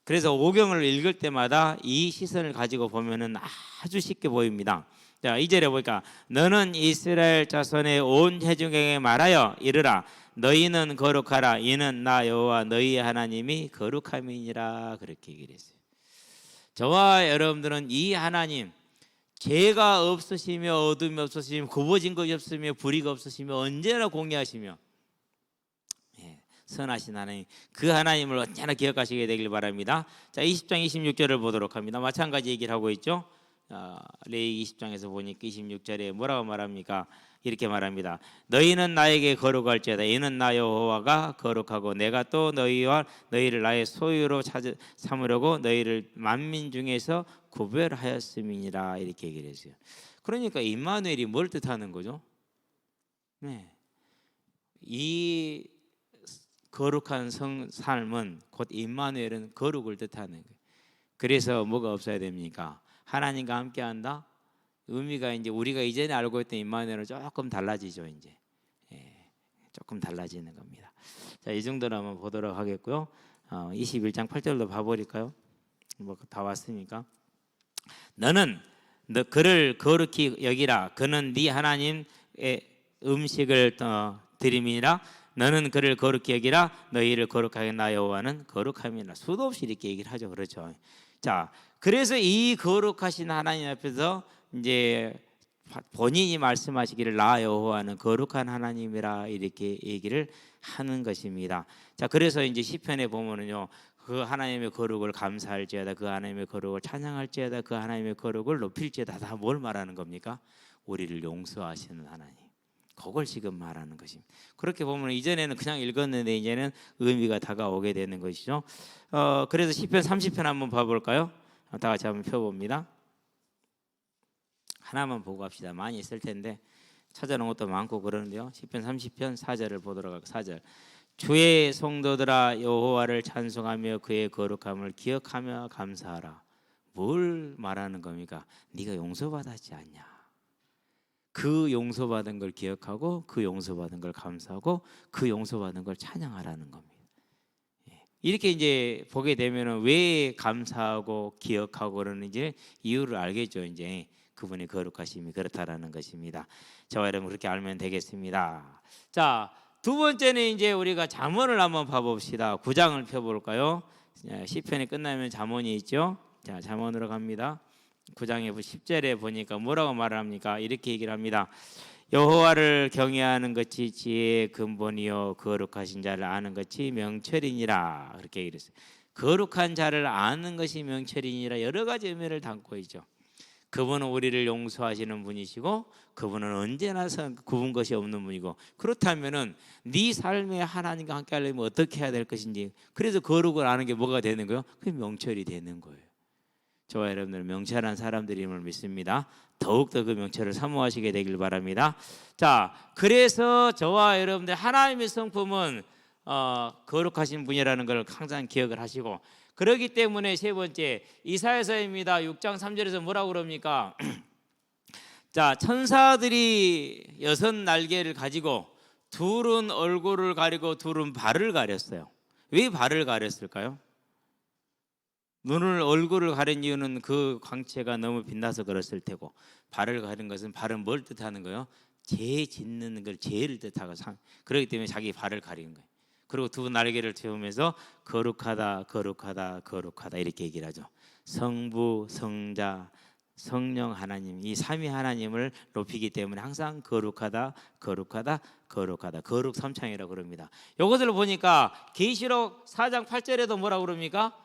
그래서 오경을 읽을 때마다 이 시선을 가지고 보면은 아주 쉽게 보입니다. 자, 2절에 보니까 너는 이스라엘 자손의 온 회중에게 말하여 이르라. 너희는 거룩하라. 이는 나 여호와 너희의 하나님이 거룩함이니라. 그렇게 얘기를 했어요. 저와 여러분들은 이 하나님, 죄가 없으시며 어둠이 없으시며 굽어진 것이 없으며 불의가 없으시며 언제나 공의하시며 선하신 하나님, 그 하나님을 언제나 기억하시게 되길 바랍니다. 자, 20장 26절을 보도록 합니다. 마찬가지 얘기를 하고 있죠. 레위기 20장에서 보니까 26절에 뭐라고 말합니까? 이렇게 말합니다. 너희는 나에게 거룩할지어다. 이는 나 여호와가 거룩하고 내가 또 너희와 너희를 나의 소유로 삼으려고 너희를 만민 중에서 구별하였음이니라. 이렇게 얘기를 했어요. 그러니까 임마누엘이 뭘 뜻하는 거죠? 네. 이 거룩한 삶은 곧 임마누엘은 거룩을 뜻하는 거예요. 그래서 뭐가 없어야 됩니까? 하나님과 함께한다. 의미가 이제 우리가 이전에 알고 있던 임마누엘은 조금 달라지죠. 이제 조금 달라지는 겁니다. 자, 이 정도로 한번 보도록 하겠고요. 21장 8절로 봐버릴까요? 뭐 다 왔으니까. 너는 그를 거룩히 여기라. 그는 네 하나님의 음식을 드림이니라. 너는 그를 거룩히 여기라. 너희를 거룩하게 나 여호와는 거룩함이라. 수도 없이 이렇게 얘기를 하죠. 그렇죠. 자, 그래서 이 거룩하신 하나님 앞에서 이제 본인이 말씀하시기를 나 여호와는 거룩한 하나님이라 이렇게 얘기를 하는 것입니다. 자, 그래서 이제 시편에 보면은요, 그 하나님의 거룩을 감사할지어다, 그 하나님의 거룩을 찬양할지어다, 그 하나님의 거룩을 높일지어다. 다 뭘 말하는 겁니까? 우리를 용서하시는 하나님. 그걸 지금 말하는 것입니다. 그렇게 보면 이전에는 그냥 읽었는데 이제는 의미가 다가오게 되는 것이죠. 그래서 시편 30편 한번 봐볼까요? 다 같이 한번 펴봅니다. 하나만 보고 갑시다. 많이 있을 텐데 찾아놓은 것도 많고 그러는데요. 시편 30편 4절을 보도록 하고 4절. 주의 성도들아 여호와를 찬송하며 그의 거룩함을 기억하며 감사하라. 뭘 말하는 겁니까? 네가 용서받았지 않냐. 그 용서받은 걸 기억하고 그 용서받은 걸 감사하고 그 용서받은 걸 찬양하라는 겁니다. 이렇게 이제 보게 되면은 왜 감사하고 기억하고 그러는지 이유를 알겠죠. 이제 그분의 거룩하심이 그렇다라는 것입니다. 저와 여러분 그렇게 알면 되겠습니다. 자, 두 번째는 이제 우리가 잠언을 한번 봐봅시다. 9장을 펴볼까요? 시편이 끝나면 잠언이 있죠. 자, 잠언으로 갑니다. 9장의 10절에 보니까 뭐라고 말을 합니까? 이렇게 얘기를 합니다. 여호와를 경외하는 것이 지혜의 근본이요 거룩하신 자를 아는 것이 명철이니라. 그렇게 얘기를 했어요. 거룩한 자를 아는 것이 명철이니라. 여러 가지 의미를 담고 있죠. 그분은 우리를 용서하시는 분이시고 그분은 언제나 굽은 것이 없는 분이고, 그렇다면은 네 삶에 하나님과 함께 하려면 어떻게 해야 될 것인지, 그래서 거룩을 아는 게 뭐가 되는 거예요? 그게 명철이 되는 거예요. 저와 여러분들 명철한 사람들임을 믿습니다. 더욱더 그 명철을 사모하시게 되길 바랍니다. 자, 그래서 저와 여러분들 하나님의 성품은 거룩하신 분이라는 걸 항상 기억을 하시고, 그렇기 때문에 세 번째 이사야서입니다. 6장 3절에서 뭐라고 그럽니까? 자, 천사들이 6날개를 가지고 둘은 얼굴을 가리고 둘은 발을 가렸어요. 왜 발을 가렸을까요? 눈을 얼굴을 가린 이유는 그 광채가 너무 빛나서 그랬을 테고, 발을 가린 것은 발은 뭘 뜻하는 거예요? 죄 짓는 걸, 죄를 뜻하고, 그렇기 때문에 자기 발을 가리는 거예요. 그리고 두 날개를 태우면서 거룩하다 거룩하다 거룩하다 이렇게 얘기를 하죠. 성부 성자 성령 하나님, 이 삼위 하나님을 높이기 때문에 항상 거룩하다 거룩하다 거룩하다, 거룩 삼창이라고 그럽니다. 이것을 보니까 계시록 4장 8절에도 뭐라고 그럽니까?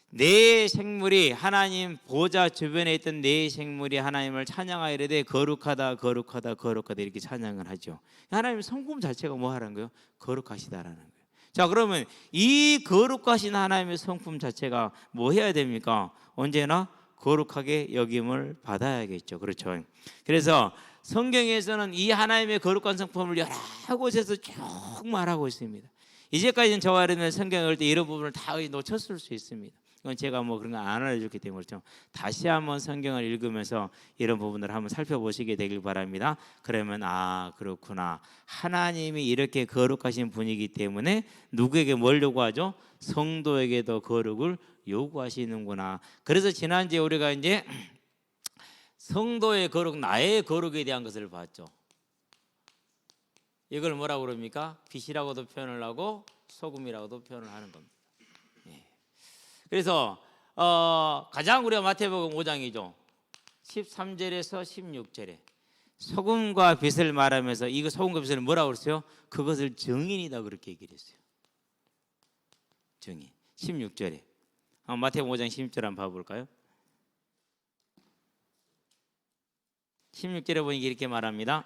네 생물이, 하나님 보좌 주변에 있던 네 생물이 하나님을 찬양하여 이르되 거룩하다 거룩하다 거룩하다 이렇게 찬양을 하죠. 하나님 성품 자체가 뭐 하는 거예요? 거룩하시다라는 거예요. 자, 그러면 이 거룩하신 하나님의 성품 자체가 뭐 해야 됩니까? 언제나 거룩하게 여김을 받아야겠죠. 그렇죠. 그래서 성경에서는 이 하나님의 거룩한 성품을 여러 곳에서 쭉 말하고 있습니다. 이제까지는 저와 여러분의 성경을 볼 때 이런 부분을 다 놓쳤을 수 있습니다. 이건 제가 뭐 그런 거 안 알려줬기 때문에 그렇죠. 다시 한번 성경을 읽으면서 이런 부분들을 한번 살펴보시게 되길 바랍니다. 그러면 그렇구나, 하나님이 이렇게 거룩하신 분이기 때문에 누구에게 뭘 요구하죠? 성도에게도 거룩을 요구하시는구나. 그래서 지난주에 우리가 이제 성도의 거룩, 나의 거룩에 대한 것을 봤죠. 이걸 뭐라고 그럽니까? 빛이라고도 표현을 하고 소금이라고도 표현을 하는 겁니다. 그래서 가장 우리가 마태복음 5장이죠. 13절에서 16절에 소금과 빛을 말하면서, 이거 소금과 빛을 뭐라고 그랬어요? 그것을 증인이다 그렇게 얘기를 했어요. 증인. 16절에 마태복음 5장 16절 한번 봐볼까요? 16절에 보니 이렇게 말합니다.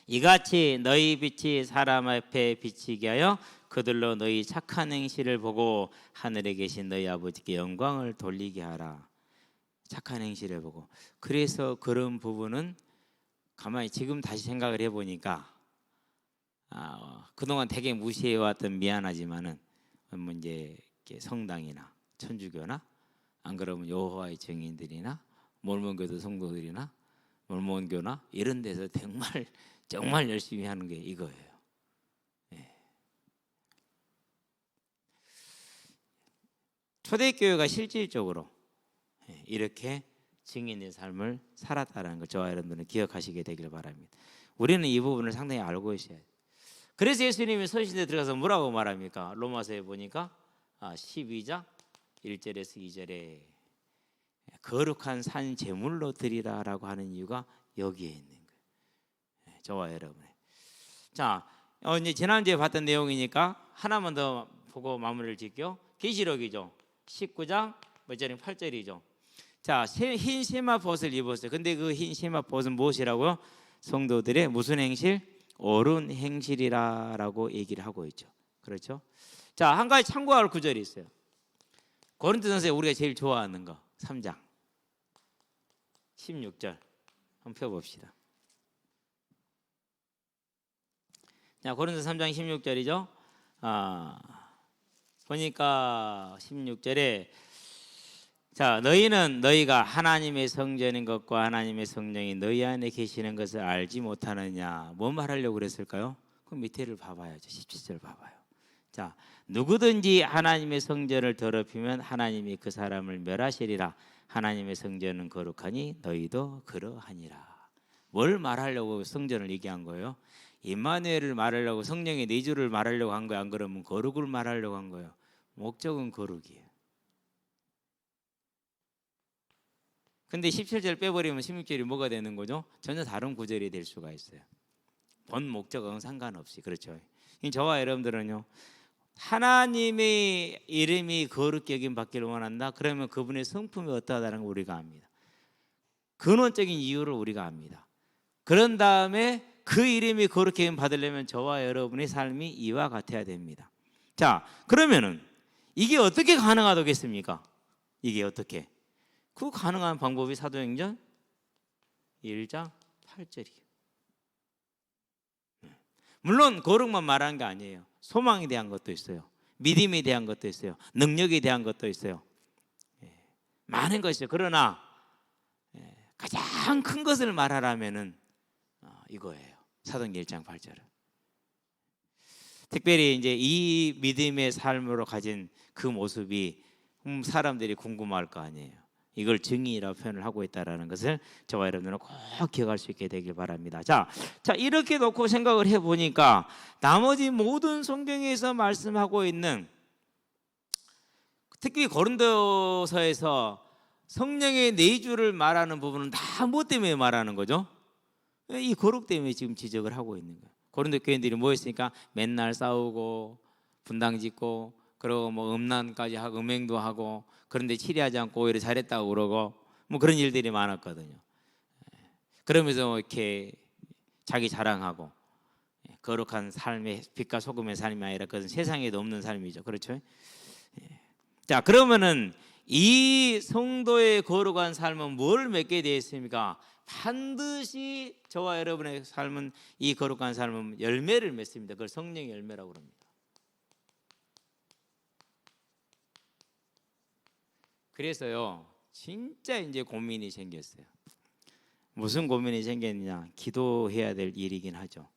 이같이 너희 빛이 사람 앞에 비치게 하여 그들로 너희 착한 행실을 보고 하늘에 계신 너희 아버지께 영광을 돌리게 하라. 착한 행실을 보고. 그래서 그런 부분은 가만히 지금 다시 생각을 해보니까 그동안 되게 무시해왔던 미안하지만은 뭐 이제 성당이나 천주교나 안 그러면 여호와의 증인들이나 몰몬교도 성도들이나 몰몬교나 이런 데서 정말 열심히 하는 게 이거예요. 초대교회가 실질적으로 이렇게 증인의 삶을 살았다는 걸 저와 여러분들은 기억하시게 되길 바랍니다. 우리는 이 부분을 상당히 알고 있어야 돼요. 그래서 예수님이 서신에 들어가서 뭐라고 말합니까? 로마서에 보니까 12장 1절에서 2절에 거룩한 산 제물로 드리라라고 하는 이유가 여기에 있는 거예요. 저와 여러분. 자, 이제 지난주에 봤던 내용이니까 하나만 더 보고 마무리를 짓게요. 계시록이죠. 19장 몇 절이 8절이죠. 자, 흰 세마포옷을 입었어요. 근데 그 흰 세마포옷은 무엇이라고요? 성도들의 무슨 행실? 옳은 행실이라고 얘기를 하고 있죠. 그렇죠? 자, 한 가지 참고할 구절이 있어요. 고린도전서에 우리가 제일 좋아하는 거 3장 16절 한번 펴봅시다. 자, 고린도 3장 16절이죠. 보니까 16절에 자, 너희가 하나님의 성전인 것과 하나님의 성령이 너희 안에 계시는 것을 알지 못하느냐. 뭐 말하려고 그랬을까요? 그 밑에를 봐봐야죠. 17절 봐봐요. 자, 누구든지 하나님의 성전을 더럽히면 하나님이 그 사람을 멸하시리라. 하나님의 성전은 거룩하니 너희도 그러하니라. 뭘 말하려고 성전을 얘기한 거예요? 임마누엘을 말하려고 성령의 내주를 말하려고 한 거예요? 안 그러면 거룩을 말하려고 한 거예요? 목적은 거룩이에요. 근데 17절 빼버리면 16절이 뭐가 되는 거죠? 전혀 다른 구절이 될 수가 있어요. 본 목적은 상관없이. 그렇죠? 저와 여러분들은요, 하나님의 이름이 거룩히 여김 받기를 원한다. 그러면 그분의 성품이 어떠하다는 걸 우리가 압니다. 근원적인 이유를 우리가 압니다. 그런 다음에 그 이름이 거룩히 여김 받으려면 저와 여러분의 삶이 이와 같아야 됩니다. 자, 그러면은 이게 어떻게 가능하겠습니까? 이게 어떻게? 그 가능한 방법이 사도행전 1장 8절이에요. 물론 거룩만 말하는 게 아니에요. 소망에 대한 것도 있어요. 믿음에 대한 것도 있어요. 능력에 대한 것도 있어요. 많은 것이죠. 그러나 가장 큰 것을 말하라면은 이거예요. 사도행전 1장 8절은. 특별히 이제 이 믿음의 삶으로 가진 그 모습이 사람들이 궁금할 거 아니에요. 이걸 증인이라고 표현을 하고 있다는 것을 저와 여러분들은 꼭 기억할 수 있게 되길 바랍니다. 자, 이렇게 놓고 생각을 해보니까 나머지 모든 성경에서 말씀하고 있는, 특히 고린도서에서 성령의 내주를 말하는 부분은 다 뭐 때문에 말하는 거죠? 이 거룩 때문에 지금 지적을 하고 있는 거예요. 고린도 교인들이 모였으니까 맨날 싸우고 분당짓고 그리고 뭐 음란까지 하고 음행도 하고, 그런데 치리하지 않고 오히려 잘했다고 그러고 뭐 그런 일들이 많았거든요. 그러면서 이렇게 자기 자랑하고 거룩한 삶의 빛과 소금의 삶이 아니라 그것은 세상에도 없는 삶이죠. 그렇죠? 자, 그러면은 이 성도의 거룩한 삶은 뭘 맺게 되어 있습니까? 반드시 저와 여러분의 삶은, 이 거룩한 삶은 열매를 맺습니다. 그걸 성령의 열매라고 합니다. 그래서요, 진짜 이제 고민이 생겼어요. 무슨 고민이 생겼느냐? 기도해야 될 일이긴 하죠.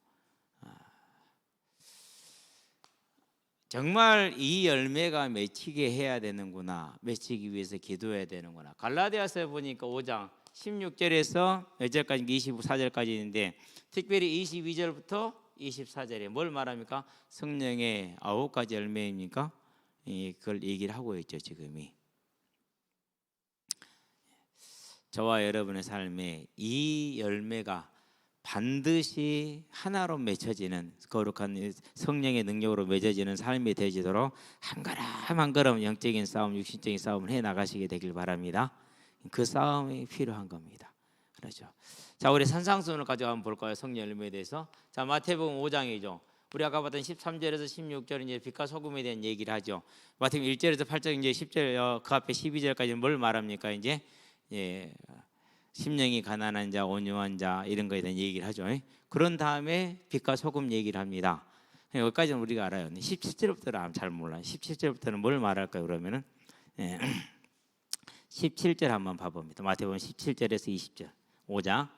정말 이 열매가 맺히게 해야 되는구나, 맺히기 위해서 기도해야 되는구나. 갈라디아서에 보니까 5장 16절에서 몇 절까지, 24절까지 있는데 특별히 22절부터 24절에 뭘 말합니까? 성령의 9가지 열매입니까? 그걸 얘기를 하고 있죠. 지금이 저와 여러분의 삶에 이 열매가 반드시 하나로 맺혀지는, 거룩한 성령의 능력으로 맺어지는 삶이 되지도록 한 걸음 한 걸음 영적인 싸움, 육신적인 싸움을 해 나가시게 되길 바랍니다. 그 싸움이 필요한 겁니다. 그렇죠. 자, 우리 산상수훈을 가지고 한번 볼까요? 성령 열매에 대해서. 자, 마태복음 5장이죠. 우리 아까 봤던 13절에서 16절 이제 빛과 소금에 대한 얘기를 하죠. 마태복음 1절에서 8절 이제 10절 그 앞에 12절까지 뭘 말합니까? 이제 심령이 가난한 자, 온유한 자 이런 거에 대한 얘기를 하죠. 그런 다음에 빛과 소금 얘기를 합니다. 여기까지는 우리가 알아요. 17절부터는 잘 몰라요. 17절부터는 뭘 말할까요? 그러면은 17절 한번 봐봅니다. 마태복음 17절에서 20절 5장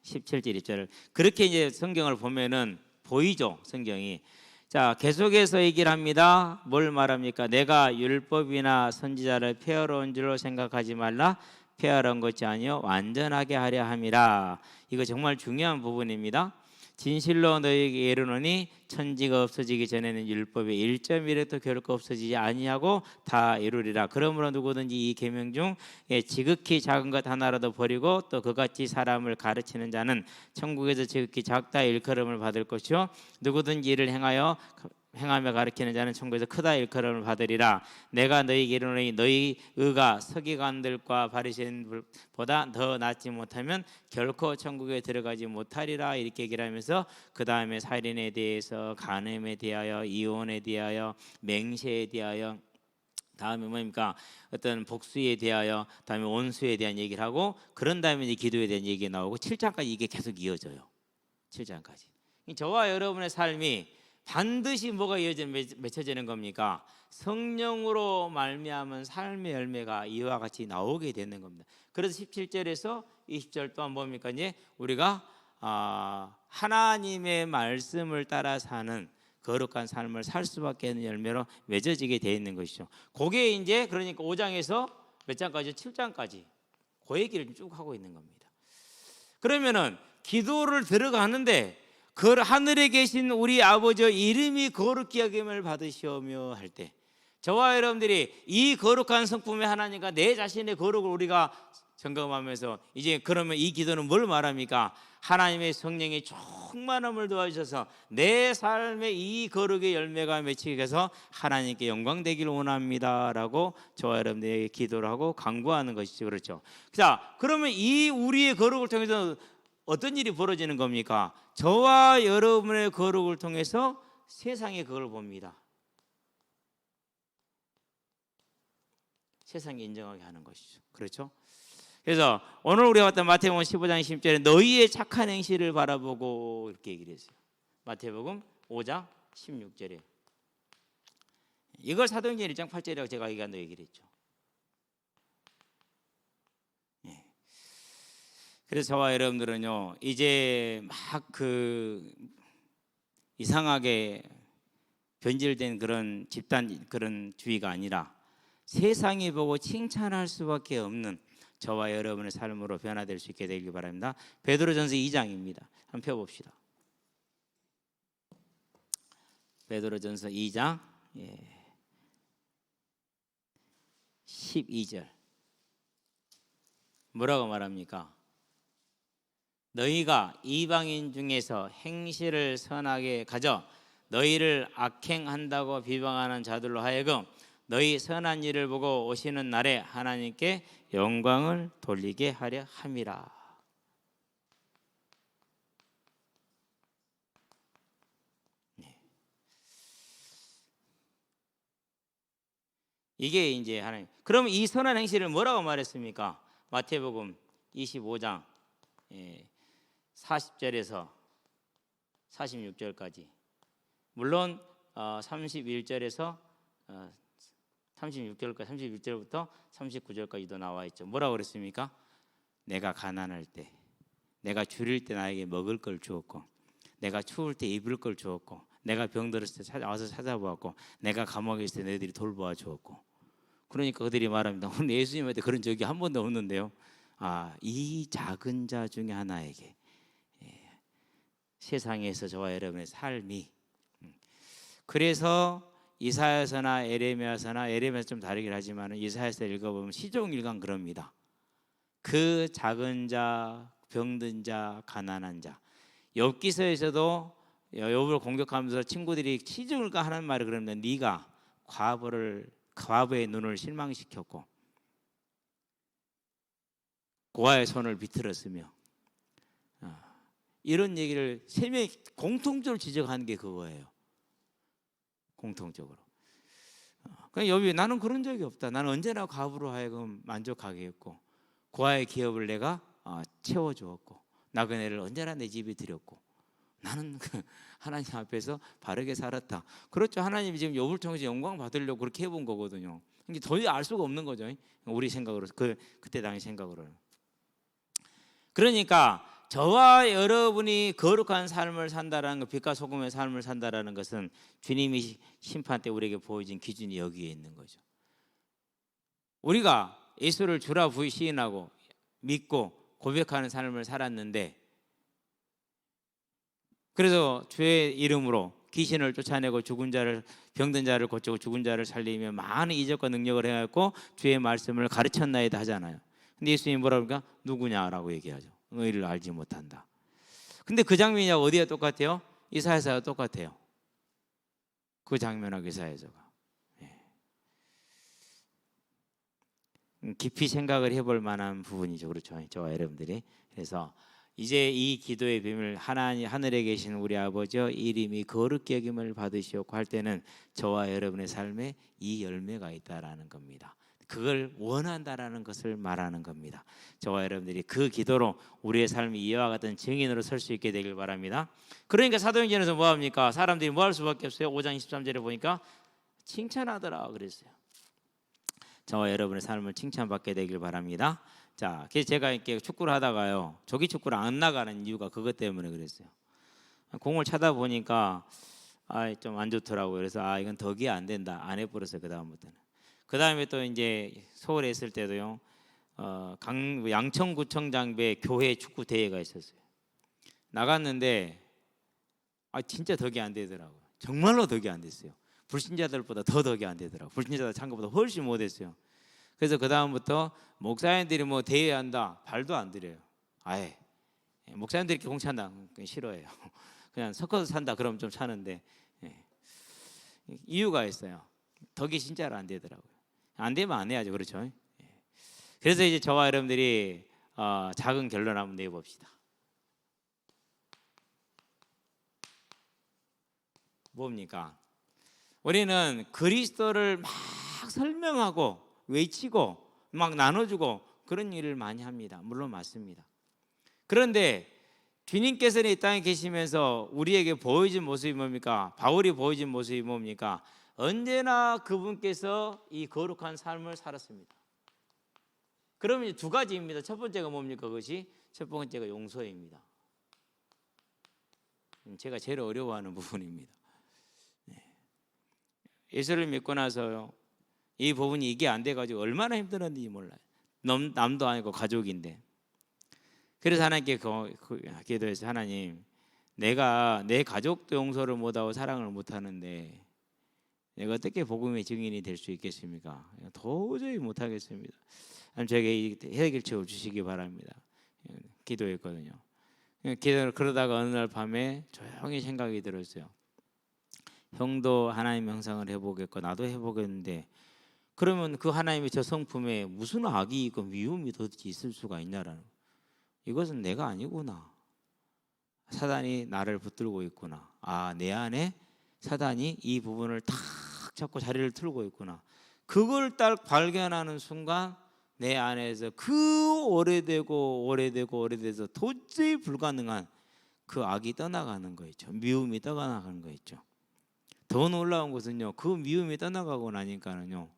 17절 20절 그렇게 이제 성경을 보면은 보이죠, 성경이. 자, 계속해서 얘기를 합니다. 뭘 말합니까? 내가 율법이나 선지자를 폐허로운 줄로 생각하지 말라. 폐허로운 것이 아니요 완전하게 하려 함이라. 이거 정말 중요한 부분입니다. 진실로 너희에게 이르노니 천지가 없어지기 전에는 율법의 1.1획도 결코 없어지지 아니하고 다 이루리라. 그러므로 누구든지 이 계명 중 지극히 작은 것 하나라도 버리고 또 그같이 사람을 가르치는 자는 천국에서 지극히 작다 일컬음을 받을 것이요 누구든지 이를 행하며 가르치는 자는 천국에서 크다 일컬음을 받으리라. 내가 너희에게 이르노니 너희 의가 서기관들과 바리새인보다 더 낫지 못하면 결코 천국에 들어가지 못하리라. 이렇게 얘기를 하면서 그 다음에 살인에 대해서, 간음에 대하여, 이혼에 대하여, 맹세에 대하여, 다음에 뭡니까? 어떤 복수에 대하여, 다음에 원수에 대한 얘기를 하고, 그런 다음에 이제 기도에 대한 얘기가 나오고 7장까지 이게 계속 이어져요. 7장까지. 저와 여러분의 삶이 반드시 뭐가 맺혀지는 겁니까? 성령으로 말미암은 삶의 열매가 이와 같이 나오게 되는 겁니다. 그래서 17절에서 20절 또한 뭡니까? 이제 우리가 하나님의 말씀을 따라 사는 거룩한 삶을 살 수밖에 없는 열매로 맺어지게 되어 있는 것이죠. 그게 이제 그러니까 5장에서 몇 장까지? 7장까지 그 얘기를 쭉 하고 있는 겁니다. 그러면은 기도를 들어가는데 그 하늘에 계신 우리 아버지의 이름이 거룩히 여김을 받으시오며 할 때 저와 여러분들이 이 거룩한 성품의 하나님과 내 자신의 거룩을 우리가 점검하면서 이제 그러면 이 기도는 뭘 말합니까? 하나님의 성령의 충만함을 도와주셔서 내 삶의 이 거룩의 열매가 맺히게 해서 하나님께 영광 되기를 원합니다라고 저와 여러분들에게 기도를 하고 간구하는 것이죠. 그렇죠? 자, 그러면 이 우리의 거룩을 통해서 어떤 일이 벌어지는 겁니까? 저와 여러분의 거룩을 통해서 세상이 그걸 봅니다. 세상이 인정하게 하는 것이죠. 그렇죠? 그래서 오늘 우리가 봤던 마태복음 15장 10절에 너희의 착한 행실을 바라보고 이렇게 얘기를 했어요. 마태복음 5장 16절에 이걸 사도행전 1장 8절이라고 제가 얘기를 했죠. 그래서 저와 여러분들은요 이제 막 이상하게 변질된 그런 집단 그런 주의가 아니라 세상이 보고 칭찬할 수밖에 없는 저와 여러분의 삶으로 변화될 수 있게 되길 바랍니다. 베드로전서 2장입니다. 한번 펴봅시다. 베드로전서 2장 12절 뭐라고 말합니까? 너희가 이방인 중에서 행실을 선하게 가져 너희를 악행한다고 비방하는 자들로 하여금 너희 선한 일을 보고 오시는 날에 하나님께 영광을 돌리게 하려 함이라. 이게 이제 하나님. 그럼 이 선한 행실을 뭐라고 말했습니까? 마태복음 25장 40절에서 46절까지. 물론 31절에서 31절부터 39절까지도 나와 있죠. 뭐라고 그랬습니까? 내가 가난할 때, 내가 줄일 때 나에게 먹을 걸 주었고, 내가 추울 때 입을 걸 주었고, 내가 병들었을 때 와서 찾아보았고, 내가 감옥에 있을 때 너희들이 돌보아 주었고. 그러니까 그들이 말합니다. 오늘 예수님한테 그런 적이 한 번도 없는데요. 이 작은 자 중에 하나에게 세상에서 저와 여러분의 삶이 그래서 이사야서나 에레미야서 좀 다르긴 하지만 이사야서 읽어보면 시종일관 그럽니다. 그 작은 자, 병든 자, 가난한 자. 욥기서에서도 욥을 공격하면서 친구들이 시종일관 하는 말을 그럽니다. 네가 과부의 눈을 실망시켰고 고아의 손을 비틀었으며 이런 얘기를 세 명이 공통적으로 지적하는 게 그거예요. 공통적으로. 그냥 여비 나는 그런 적이 없다. 나는 언제나 과부로 하여금 만족하게 했고 고아의 기업을 내가 채워주었고 나 그네를 언제나 내 집에 들였고 나는 하나님 앞에서 바르게 살았다. 그렇죠. 하나님이 지금 욥을 통해서 영광 받으려고 그렇게 해본 거거든요. 이게 도저히 알 수가 없는 거죠. 우리 생각으로 그때 당시 생각으로는. 그러니까 저와 여러분이 거룩한 삶을 산다라는 것, 빛과 소금의 삶을 산다라는 것은 주님이 심판 때 우리에게 보여진 기준이 여기에 있는 거죠. 우리가 예수를 주라 시인하고 믿고 고백하는 삶을 살았는데 그래서 주의 이름으로 귀신을 쫓아내고 죽은 자를 병든 자를 고치고 죽은 자를 살리며 많은 이적과 능력을 행하였고 주의 말씀을 가르쳤나이다 하잖아요. 근데 예수님이 뭐라고 그러니까 누구냐라고 얘기하죠. 너희를 알지 못한다. 근데 그 장면이 어디가 똑같아요? 이사야서가 똑같아요. 그 장면하고 이사야서가. 깊이 생각을 해볼 만한 부분이죠. 그렇죠. 저와 여러분들이. 그래서 이제 이 기도의 비밀 하나님 하늘에 계신 우리 아버지여 이름이 거룩히 여김을 받으시옵고 할 때는 저와 여러분의 삶에 이 열매가 있다라는 겁니다. 그걸 원한다라는 것을 말하는 겁니다. 저와 여러분들이 그 기도로 우리의 삶이 이와 같은 증인으로 설 수 있게 되길 바랍니다. 그러니까 사도행전에서 뭐 합니까? 사람들이 뭐 할 수밖에 없어요. 5장 23절에 보니까 칭찬하더라 그랬어요. 저와 여러분의 삶을 칭찬받게 되길 바랍니다. 자, 그래서 제가 이렇게 축구를 하다가요, 조기 축구를 안 나가는 이유가 그것 때문에 그랬어요. 공을 차다 보니까 좀 안 좋더라고요. 그래서 이건 덕이 안 된다. 안 해버렸어요. 그 다음부터는. 그 다음에 또 이제 서울에 있을 때도요, 양천구청장배 교회 축구 대회가 있었어요. 나갔는데 진짜 덕이 안 되더라고요. 정말로 덕이 안 됐어요. 불신자들보다 더 덕이 안 되더라고요. 불신자들 참가보다 훨씬 못했어요. 그래서 그 다음부터 목사님들이 뭐 대회한다 발도 안 들여요. 아예 목사님들이 이렇게 공 찬다 싫어해요. 그냥 섞어서 산다 그러면 좀 차는데 이유가 있어요. 덕이 진짜로 안 되더라고요. 안 되면 안 해야죠. 그렇죠? 그래서 이제 저와 여러분들이 작은 결론 한번 내봅시다. 뭡니까? 우리는 그리스도를 막 설명하고 외치고 막 나눠주고 그런 일을 많이 합니다. 물론 맞습니다. 그런데 주님께서는 이 땅에 계시면서 우리에게 보여진 모습이 뭡니까? 바울이 보여진 모습이 뭡니까? 언제나 그분께서 이 거룩한 삶을 살았습니다. 그러면 이제 두 가지입니다. 첫 번째가 뭡니까? 그것이 첫 번째가 용서입니다. 제가 제일 어려워하는 부분입니다. 예수를 믿고 나서요, 이 부분이 이게 안 돼가지고 얼마나 힘들었는지 몰라요. 남도 아니고 가족인데. 그래서 하나님께 기도해서 하나님, 내가 내 가족도 용서를 못하고 사랑을 못하는데 내가 어떻게 복음의 증인이 될 수 있겠습니까? 도저히 못하겠습니다. 저에게 해결책을 주시기 바랍니다. 기도했거든요. 그러다가 어느 날 밤에 조용히 생각이 들었어요. 형도 하나님 형상을 해보겠고 나도 해보겠는데 그러면 그 하나님의 저 성품에 무슨 악이 있고 미움이 도대체 있을 수가 있냐라는, 이것은 내가 아니구나. 사단이 나를 붙들고 있구나. 내 안에 사단이 이 부분을 탁 잡고 자리를 틀고 있구나. 그걸 딱 발견하는 순간 내 안에서 그 오래돼서 도저히 불가능한 그 악이 떠나가는 거 있죠. 미움이 떠나가는 거 있죠. 더 놀라운 것은요, 그 미움이 떠나가고 나니까는요,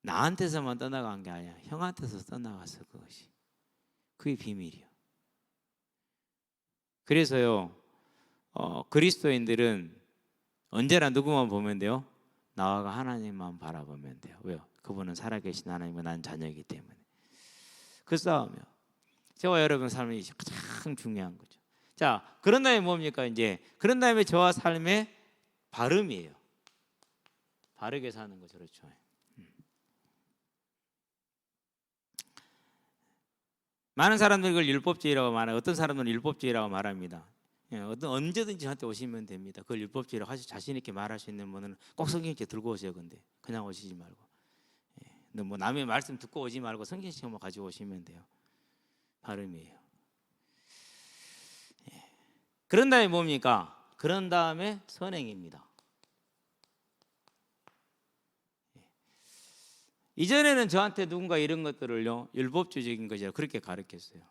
나한테서만 떠나간 게 아니야. 형한테서 떠나갔어. 그것이. 그게 비밀이요. 그래서요, 그리스도인들은 언제나 누구만 보면 돼요? 나와 하나님만 바라보면 돼요. 왜요? 그분은 살아계신 하나님과 난 자녀이기 때문에. 그 싸움이요. 저와 여러분 삶이 가장 중요한 거죠. 자, 그런 다음에 뭡니까? 이제 그런 다음에 저와 삶의 바름이에요. 바르게 사는 거죠. 그렇죠. 많은 사람들이 그걸 율법주의라고 말해요. 어떤 사람들은 율법주의라고 말합니다. 언제든지 저한테 오시면 됩니다. 그걸 율법주의라고 자신 있게 말할 수 있는 분은 꼭 성경책 들고 오세요. 근데 그냥 오시지 말고, 뭐 남의 말씀 듣고 오지 말고 성경책만 가지고 오시면 돼요. 발음이에요. 그런 다음에 뭡니까? 그런 다음에 선행입니다. 이전에는 저한테 누군가 이런 것들을요, 율법주의적인 것이라 그렇게 가르쳤어요.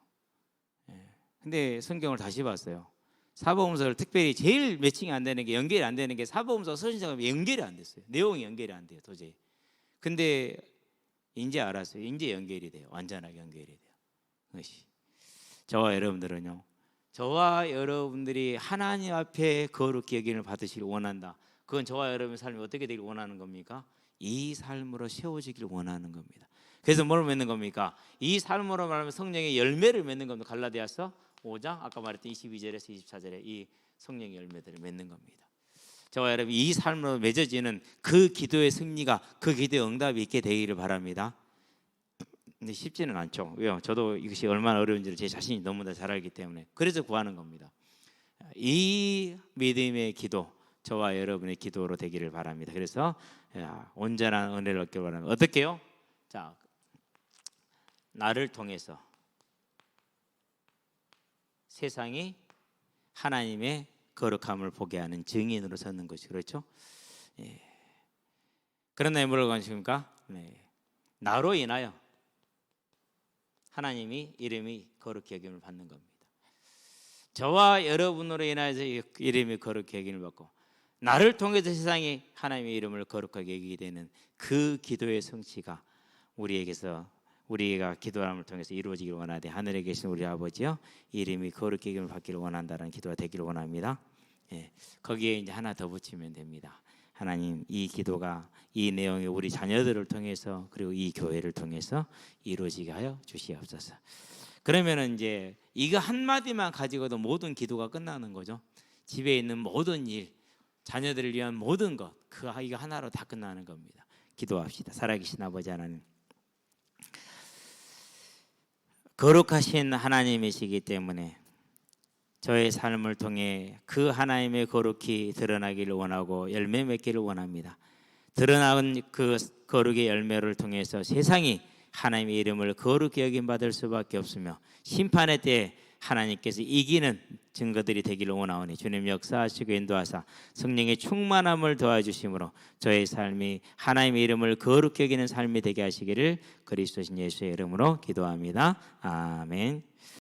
근데 성경을 다시 봤어요. 사복음서를 특별히 제일 매칭이 안 되는 게, 연결이 안 되는 게 사복음서 서신서가 연결이 안 됐어요. 내용이 연결이 안 돼요, 도저히. 근데 이제 알았어요. 이제 연결이 돼요. 완전하게 연결이 돼요. 그것이 저와 여러분들은요, 저와 여러분들이 하나님 앞에 거룩히 여김을 받으시길 원한다. 그건 저와 여러분의 삶이 어떻게 되길 원하는 겁니까? 이 삶으로 세워지기를 원하는 겁니다. 그래서 뭘 맺는 겁니까? 이 삶으로 말하면 성령의 열매를 맺는 겁니다. 갈라디아서 5장 아까 말했던 22절에서 24절에 이 성령의 열매들을 맺는 겁니다. 저와 여러분, 이 삶으로 맺어지는 그 기도의 승리가, 그 기도의 응답이 있게 되기를 바랍니다. 근데 쉽지는 않죠. 왜요? 저도 이것이 얼마나 어려운지를 제 자신이 너무나 잘 알기 때문에. 그래서 구하는 겁니다. 이 믿음의 기도, 저와 여러분의 기도로 되기를 바랍니다. 그래서 온전한 은혜를 얻기를 바랍니다. 어떻게요? 자, 나를 통해서 세상이 하나님의 거룩함을 보게 하는 증인으로 서는 것이, 그렇죠? 그러나 뭐라고 하십니까? 나로 인하여 하나님이 이름이 거룩히 여김을 받는 겁니다. 저와 여러분으로 인하여서 이름이 거룩히 여김을 받고, 나를 통해서 세상이 하나님의 이름을 거룩하게 여기게 되는 그 기도의 성취가 우리가 기도함을 통해서 이루어지기를 원하되, 하늘에 계신 우리 아버지여, 이름이 거룩히 여김을 받기를 원한다는 기도가 되기를 원합니다. 거기에 이제 하나 더 붙이면 됩니다. 하나님, 이 기도가, 이 내용이 우리 자녀들을 통해서, 그리고 이 교회를 통해서 이루어지게 하여 주시옵소서. 그러면은 이제 이거 한마디만 가지고도 모든 기도가 끝나는 거죠. 집에 있는 모든 일, 자녀들을 위한 모든 것, 이거 하나로 다 끝나는 겁니다. 기도합시다. 살아계신 아버지 하나님, 거룩하신 하나님이시기 때문에 저의 삶을 통해 그 하나님의 거룩히 드러나기를 원하고 열매 맺기를 원합니다. 드러나는 그 거룩의 열매를 통해서 세상이 하나님의 이름을 거룩히 여김받을 수밖에 없으며, 심판의 때에 하나님께서 이기는 증거들이 되기를 원하오니, 주님 역사하시고 인도하사 성령의 충만함을 도와주심으로 저의 삶이 하나님의 이름을 거룩히 여기는 삶이 되게 하시기를 그리스도신 예수의 이름으로 기도합니다. 아멘.